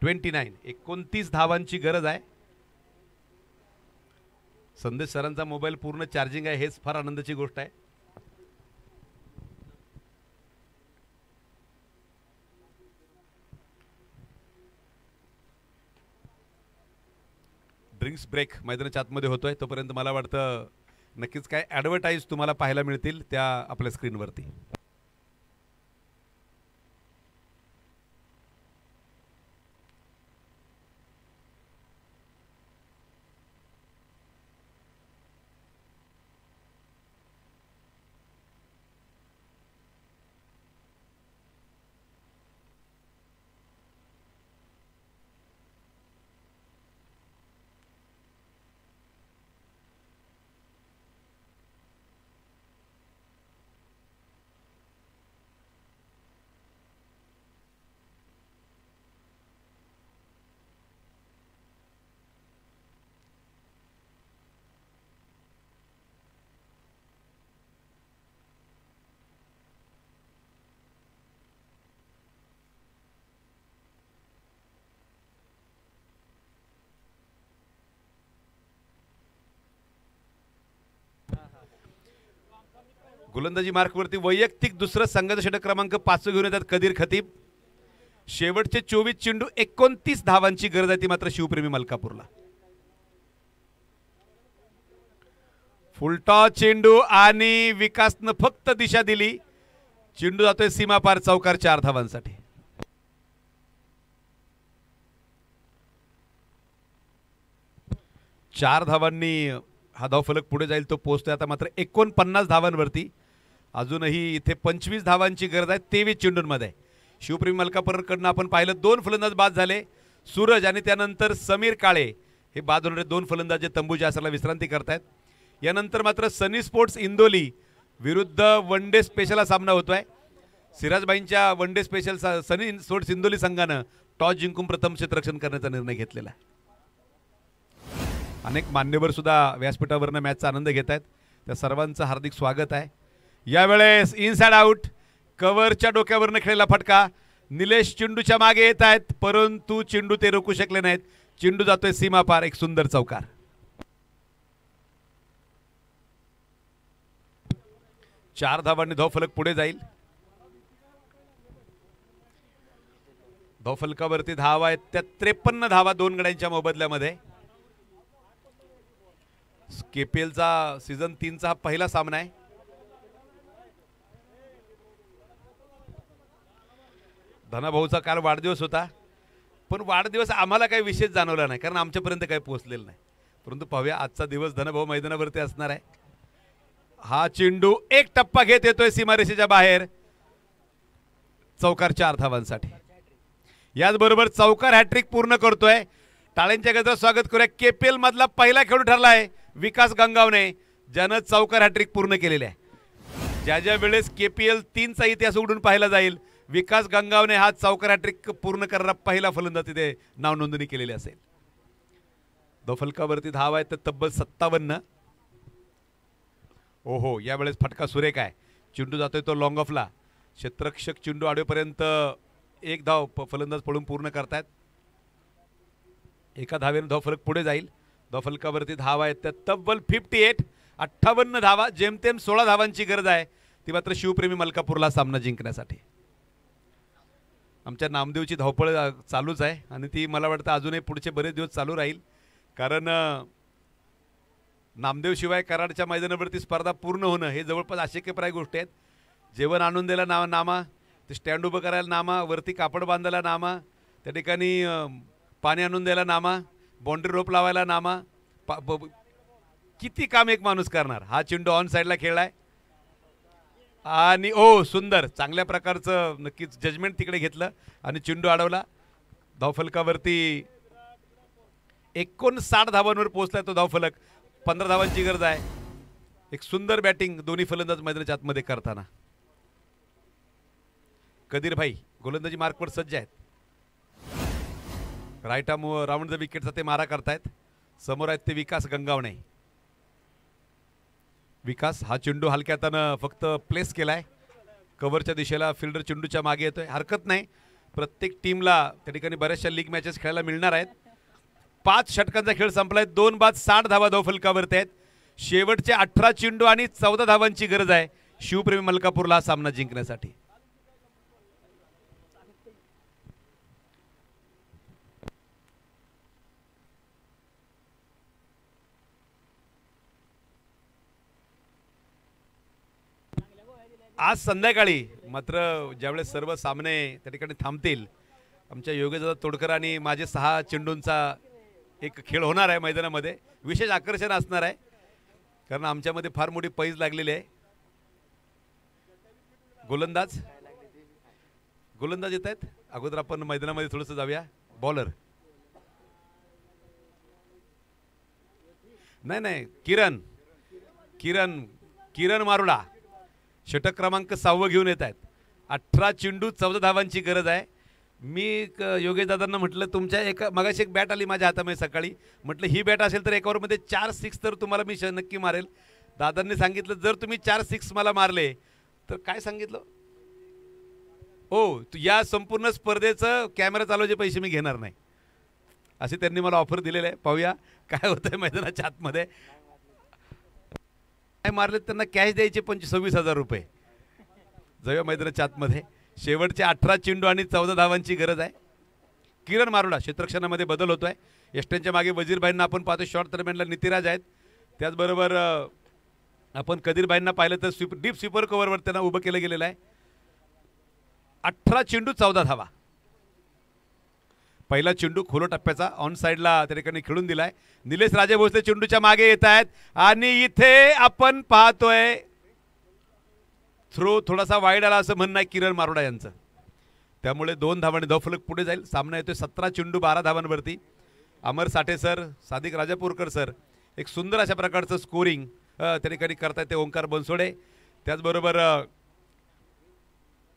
29 धावांची गरज आहे. संदेश सरांचा मोबाईल पूर्ण चार्जिंग आहे, हेच फार आनंदाची गोष्ट आहे. ड्रिंक्स ब्रेक मैदानाच्या आतमध्ये होतोय. तोपर्यंत मला वाटतं नक्कीच काय ॲडव्हर्टाईज तुम्हाला पाहायला मिळतील त्या आपल्या स्क्रीनवरती. गोलंदाजी मार्कवरती वैयक्तिक दुसरं संघाचा षटक क्रमांक 5 घेऊन येतात कदीर खतीब. शेवटचे 24 चेंडू 29 धावांची गरज आहे ती मात्र शिवप्रेमी मलकापूरला. फुलटॉस चेंडू आणि विकासनं फक्त दिशा दिली. चेंडू जातोय सीमापार चौकार 4 धावांसाठी. चार धावांनी हा धावफलक पुढे जाईल, तो पोहोचतोय आता मात्र 49 धावांवरती. अजूनही इथे 25 धावांची गरज आहे 23 चेंडूंमध्ये. शिवप्रेमी मलकापूरकडनं आपण पाहिलं 2 फलंदाज बाद झाले. सूरज आणि त्यानंतर समीर काळे हे बाद होणारे 2 फलंदाज जे तंबूच्या आसराला विश्रांती करतायत. यानंतर मात्र सनी स्पोर्ट्स इंदोली विरुद्ध वन डे स्पेशल हा सामना होतोय. सिराजबाईंच्या one day special Sunny sports Indoli संघानं टॉस जिंकून प्रथम क्षेत्ररक्षण करण्याचा निर्णय घेतलेला आहे. अनेक मान्यवर सुद्धा व्यासपीठावरनं मॅचचा आनंद घेत आहेत. त्या सर्वांचं हार्दिक स्वागत आहे. यावेळेस इनसाइड आउट, कव्हरच्या डोक्यावरनं खेळलेला फटका. निलेश चेंडूच्या मागे येत आहेत, परंतु चेंडू ते रोखू शकले नाहीत. चेंडू जातोय सीमा पार. एक सुंदर चौकार. 4 धावांनी धावफलक पुढे जाईल. धावफलकावरती धावा आहेत त्या 53 धावा 2 गड्यांच्या मोबदल्यामध्ये. केपीएलचा सीझन 3चा हा पहिला सामना आहे. धनाभाऊचा काल वाढदिवस होता, पण वाढदिवस आम्हाला काही विशेष जाणवला नाही कारण आमच्यापर्यंत काही पोहोचलेलं नाही. परंतु पाहूया आजचा दिवस धनाभाऊ मैदानावरती असणार आहे. हा चेंडू एक टप्पा घेत येतोय सीमारेषेच्या बाहेर. चौकार 4 धावांसाठी. याचबरोबर चौकार हॅट्रिक पूर्ण करतोय. टाळ्यांच्या गजरात स्वागत करूया. केपीएल मधला पहिला खेळाडू ठरला आहे विकास गंगावणे, ज्यानं चौकार हॅट्रिक पूर्ण केलेले आहे. ज्या वेळेस केपीएल 3चा इतिहास उघडून पाहिला जाईल, विकास गंगावणे हा चौकार हॅट्रिक पूर्ण करणारा पहिला फलंदाज तिथे नाव नोंदणी केलेली असेल. धावफलकावरती धाव आहे तर तब्बल 57. ओहो, यावेळेस फटका सुरेख आहे. चेंडू जातोय तो लॉंग ऑफला. क्षेत्ररक्षक चेंडू आडवेपर्यंत एक धाव फलंदाज पळून पूर्ण करतायत. एका धावेने धावफलक पुढे जाईल. धावफलकावरती धाव आहेत त्या तब्बल 58. 58 धावा, जेमतेम 16 धावांची गरज आहे ती मात्र शिवप्रेमी मलकापूरला सामना जिंकण्यासाठी. आमच्या नामदेवची धावपळ चालूच आहे आणि ती मला वाटतं अजूनही पुढचे बरेच दिवस चालू राहील, कारण नामदेव शिवाय कराडच्या मैदानावरती स्पर्धा पूर्ण होणं हे जवळपास अशक्यप्राय गोष्टी आहेत. जेवण आणून द्यायला नामा, ते स्टँड उभं करायला नामा, वरती कापड बांधायला नामा, त्या ठिकाणी पाणी आणून द्यायला नामा, बाउंड्री रोप लावायला नामा, किती काम एक माणूस करणार. हा चेंडू ऑन साईडला खेळलाय आणि ओ सुंदर, चांगल्या प्रकारचं नक्कीच जजमेंट तिकडे घेतलं आणि चेंडू अडवला. धावफलकावरती 59 धावांवर पोहोचलाय तो धावफलक. 15 धावांची गरज आहे. एक सुंदर बॅटिंग दोन्ही फलंदाज मैदानाच्या आतमध्ये करताना. कदीर भाई गोलंदाजी मार्कवर सज्ज आहेत. राईट आर्म राऊंड द विकेटचा ते मारा करतायत. समोर आहेत ते विकास गंगावणे. विकास हा चेंडू हलक्या हातानं फक्त प्लेस केलाय. कव्हरच्या दिशेला फिल्डर चेंडूच्या मागे येतोय. हरकत नाही, प्रत्येक टीमला त्या ठिकाणी बऱ्याचशा लीग मॅचेस खेळायला मिळणार आहेत. 5 षटकांचा खेळ संपलाय. 2 बाद 60 धावा धावफलकावरती आहेत. शेवटचे 18 चेंडू आणि 14 धावांची गरज आहे शिवप्रेमी मलकापूरला हा सामना जिंकण्यासाठी. आज संध्याकाळी मात्र ज्यावेळेस सर्व सामने त्या ठिकाणी थांबतील, आमच्या योगेशदादा तोडकर आणि माझे 6 चेंडूंचा एक खेळ होणार आहे मैदानामध्ये. विशेष आकर्षण असणार आहे कारण आमच्यामध्ये फार मोठी पैज लागलेली आहे. गोलंदाज येत आहेत. अगोदर आपण मैदानामध्ये थोडंसं जाऊया. बॉलर नाही, किरण मारुडा षटक क्रमांक 6 घेऊन येत आहेत. 18 चेंडू 14 धावांची गरज आहे. मी योगेश दादांना म्हटलं, तुमच्या मगाशी एक बॅट आली माझ्या हातामध्ये सकाळी, म्हटलं ही बॅट असेल तर एका ओव्हरमध्ये 4 6 तर तुम्हाला मी नक्की मारेल. दादांनी सांगितलं जर तुम्ही 4 6 मला मारले तर काय सांगितलं, हो या संपूर्ण स्पर्धेचं कॅमेरा चालवायचे पैसे मी घेणार नाही, असे त्यांनी मला ऑफर दिलेलं आहे. पाहूया काय होतंय मैदानाच्या आतमध्ये. काय मारले त्यांना कॅश द्यायचे 26,000 रुपये. जाऊया मैदानाच्या आतमध्ये. शेवटचे 18 चेंडू आणि 14 धावांची गरज आहे. किरण मारुडा क्षेत्ररक्षणामध्ये बदल होतोय. यष्टांच्या मागे वजीरभाईंना आपण पाहतो. शॉर्ट दरम्यानला नितिराज आहेत. त्याचबरोबर आपण कदीरभाईंना पाहिलं तर डीप स्वीपर कव्हरवर त्यांना उभं केलं गेलेलं आहे. 18 चेंडू 14 धावा. पहिला चेंडू खोलो टप्प्याचा ऑन साईडला त्या ठिकाणी खेळून दिलाय. निलेश राजे भोसले चेंडूच्या मागे येत आहेत आणि इथे आपण पाहतोय थ्रो थोडासा वाईड आला असं म्हणणं आहे किरण मारुडा यांचं. त्यामुळे 2 धावांनी धावफलक पुढे जाईल. सामना येतोय 17 चेंडू 12 धावांवरती. अमर साठे सर, सादिक राजापूरकर सर एक सुंदर अशा प्रकारचं स्कोरिंग त्या ठिकाणी करतायत ते ओंकार बनसोडे. त्याचबरोबर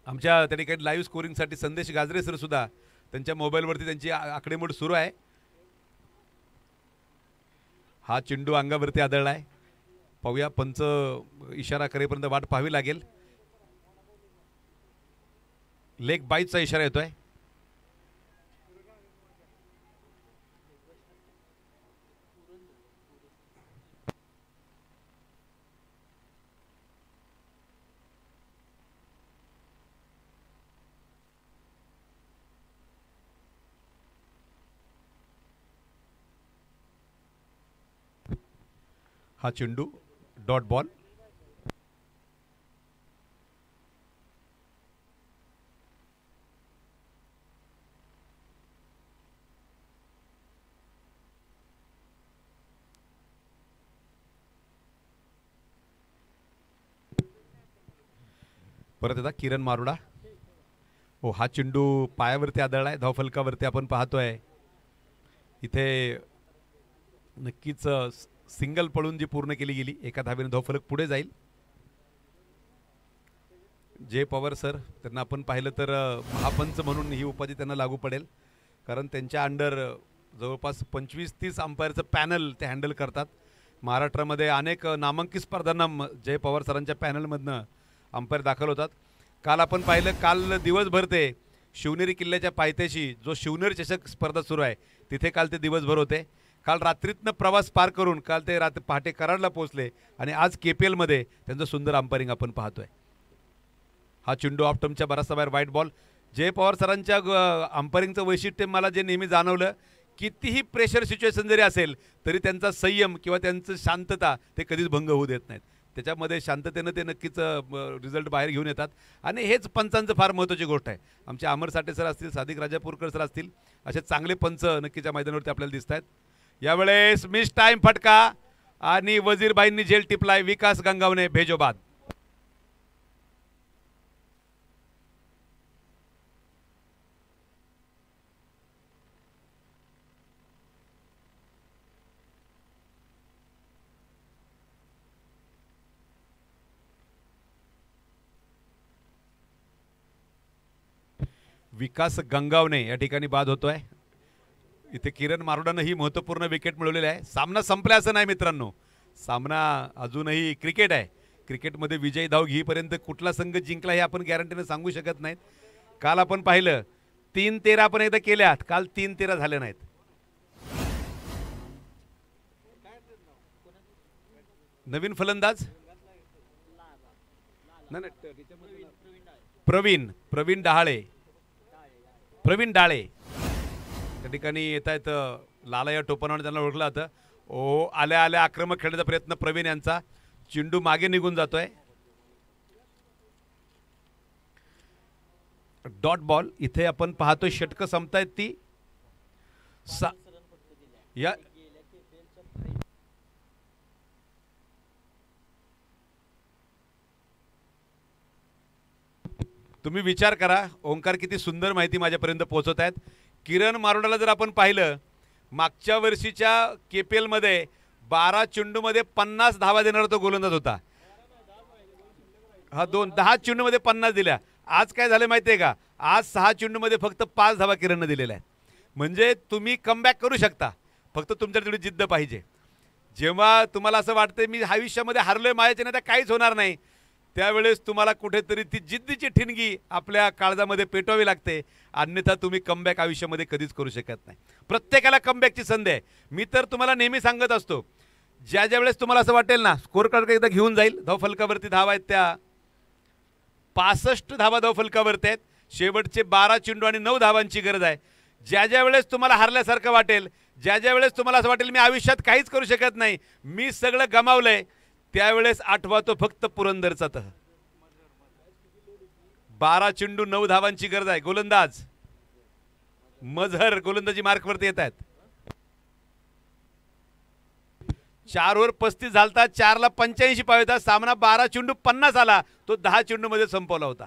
आमच्या त्या ठिकाणी लाईव्ह स्कोरिंगसाठी संदेश गाजरे सर सुद्धा त्यांच्या मोबाईलवरती त्यांची आकडेमोड सुरू आहे. हा चेंडू अंगावरती आदळलाय. पाहूया, पंच इशारा करेपर्यंत वाट पाहावी लागेल. लेग बाईटचा इशारा येतोय. हा चेंडू डॉट बॉल. परत येतात किरण मारुडा. हो, हा चेंडू पायावरती आदळलाय. धावफलकावरती आपण पाहतोय इथे नक्कीच सिंगल पळून जी पूर्ण केली गेली, एका धावेने धावफलक पुढे जाईल. जय पवार सर, त्यांना आपण पाहिलं तर महापंच म्हणून ही उपाधी त्यांना लागू पडेल, कारण त्यांच्या अंडर जवळपास 25-30 अंपायरचं पॅनल ते हँडल करतात. महाराष्ट्रामध्ये अनेक नामांकित स्पर्धांना जय पवार सरांच्या पॅनलमधनं अंपायर दाखल होतात. काल आपण पाहिलं, काल दिवसभर ते शिवनेरी किल्ल्याच्या पायथ्याशी जो शिवनेरी चषक स्पर्धा सुरू आहे तिथे काल ते दिवसभर होते. काल रात्रीतनं प्रवास पार करून काल ते पहाटे कराडला पोहोचले आणि आज KPL मध्ये त्यांचं सुंदर अंपायरिंग आपण पाहतोय. हा चेंडू ऑफ टर्मच्या बराचसा बाहेर, व्हाईट बॉल. जय पवार सरांच्या अंपायरिंगचं वैशिष्ट्य मला जे नेहमी जाणवलं, कितीही प्रेशर सिच्युएशन जरी असेल तरी त्यांचा संयम किंवा त्यांचं शांतता ते कधीच भंग होऊ देत नाहीत. त्याच्यामध्ये शांततेनं ते नक्कीच रिझल्ट बाहेर घेऊन येतात आणि हेच पंचांचं फार महत्त्वाची गोष्ट आहे. आमचे अमर साठे सर असतील, सादिक राजापूरकर सर असतील, असे चांगले पंच नक्कीच या मैदानावरती आपल्याला दिसत आहेत. यावेळेस मिस टाइम फटका आणि वजीरबाईंनी झेल टिपलाय. विकास गंगावणे भेजोबाद. विकास गंगावणे या ठिकाणी बाद होतोय. इथे किरण मारुडानं ही महत्त्वपूर्ण विकेट मिळवलेली आहे. सामना संपला असं नाही मित्रांनो, सामना अजूनही क्रिकेट आहे. क्रिकेटमध्ये विजयी धाव घेईपर्यंत कुठला संघ जिंकला हे आपण गॅरंटीने सांगू शकत नाहीत. काल आपण पाहिलं 3-13 आपण एकदा केल्यात, काल 3-13 झाले नाहीत. नवीन फलंदाज प्रवीण डाळे त्या ठिकाणी येत आहेत. लाला या टोपणाने त्यांना ओळखलं जातं. ओ, आल्या आल्या आक्रमक खेळण्याचा प्रयत्न प्रवीण यांचा. चेंडू मागे निघून जातोय. Dot ball. इथे आपण पाहतोय षटकं संपतायत ती या तुम्ही विचार करा, ओंकार किती सुंदर माहिती माझ्यापर्यंत पोहोचवत आहेत. किरण मारुडाला जर आपण पाहिलं, मागच्या वर्षीच्या KPL मध्ये 12 चेंडूमध्ये 50 धावा देणारा तो गोलंदाज होता. हा 10 चेंडूमध्ये 50 दिल्या. आज काय झालं माहिती आहे का, आज 6 चेंडूमध्ये फक्त 5 धावा किरणनं दिलेल्या आहेत. म्हणजे तुम्ही कमबॅक करू शकता, फक्त तुमच्या तेवढी जिद्द पाहिजे. जेव्हा तुम्हाला असं वाटतंय मी आयुष्यामध्ये हारलोय, माझ्याच्याने आता काहीच होणार नाही, त्यावेळेस तुम्हाला कुठेतरी ती जिद्दीची ठिणगी आपल्या काळजामध्ये पेटवावी लागते. अन्यथा तुम्ही कमबॅक आयुष्यामध्ये कधीच करू शकत नाही. प्रत्येकाला कमबॅकची संधी आहे. मी तर तुम्हाला नेहमी सांगत असतो, ज्या वेळेस तुम्हाला असं वाटेल ना स्कोर कार्ड एकदा घेऊन जाईल, धावफलकावरती धावा आहेत त्या 65 धावा धावफलकावरती आहेत. शेवटचे 12 चेंडू आणि 9 धावांची गरज आहे. ज्या वेळेस तुम्हाला हारल्यासारखं वाटेल, ज्या वेळेस तुम्हाला असं वाटेल मी आयुष्यात काहीच करू शकत नाही, मी सगळं गमावलंय, त्यावेळेस आठवा तो फक्त पुरंदरचा तह. 12 चेंडू 9 धावांची गरज आहे. गोलंदाज मझहर गोलंदाजी मार्कवरती येत आहेत. 4 ओव्हर 35 झालता, 4 ला 85 पाव होता. सामना 12 चेंडू 50 आला, तो 10 चेंडू मध्ये संपवला होता.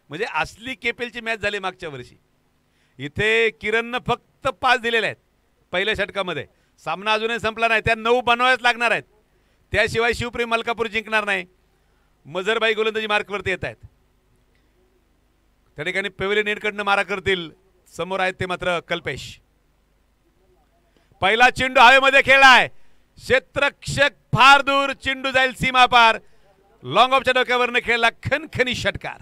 म्हणजे असली KPLची मॅच झाली मागच्या वर्षी. इथे किरणनं फक्त 5 दिलेले आहेत पहिल्या षटकामध्ये. सामना अजूनही संपला नाही, त्या 9 बनवायच लागणार आहेत, त्याशिवाय शिवप्रेम मलकापूर जिंकणार नाही. मझहरबाई गोलंदाजी मार्कवरती येत आहेत. त्या ठिकाणी पेवले नेटकडनं मारा करतील, समोर आहेत ते मात्र कल्पेश. पहिला चेंडू हवेमध्ये खेळलाय, क्षेत्ररक्षक फार दूर, चेंडू जाईल सीमा पार. लॉंग ऑफच्या डोक्यावरनं खेळला खनखनी षटकार.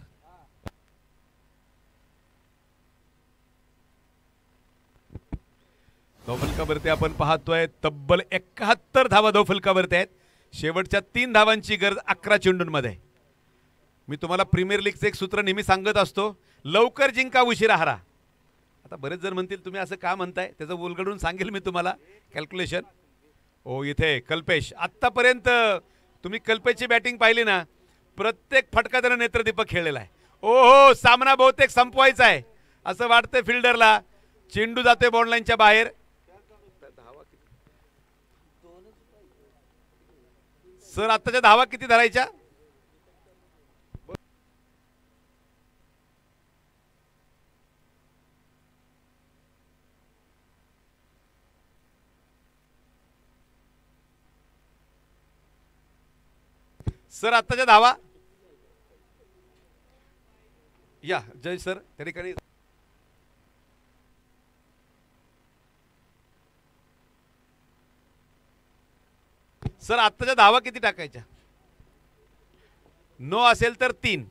धावफलकावरती आपण पाहतोय तब्बल 71 धावा धावफलकावरती आहेत. शेवटच्या 3 धावांची गरज 11 चेंडूंमध्ये. मी तुम्हाला प्रीमियर लीगचं एक सूत्र नेहमी सांगत असतो, लवकर जिंका उशिरा हारा. आता बरेच जण म्हणतील तुम्ही असं का म्हणताय, त्याचं उलगडून सांगेल मी तुम्हाला कॅल्क्युलेशन. ओ इथे कल्पेश, आत्तापर्यंत तुम्ही कल्पेशची बॅटिंग पाहिली ना, प्रत्येक फटका त्यानं नेत्रदीपक खेळलेला आहे. ओहो, सामना बहुतेक संपवायचा आहे असं वाटतंय फिल्डरला. चेंडू जातोय बॉन्डलाईनच्या बाहेर. सर आत्ताच्या धावा किती धरायच्या? सर आत्ताच्या धावा या जय सर त्या ठिकाणी. सर आत्ताच्या धावा किती टाकायच्या? नो असेल तर 3.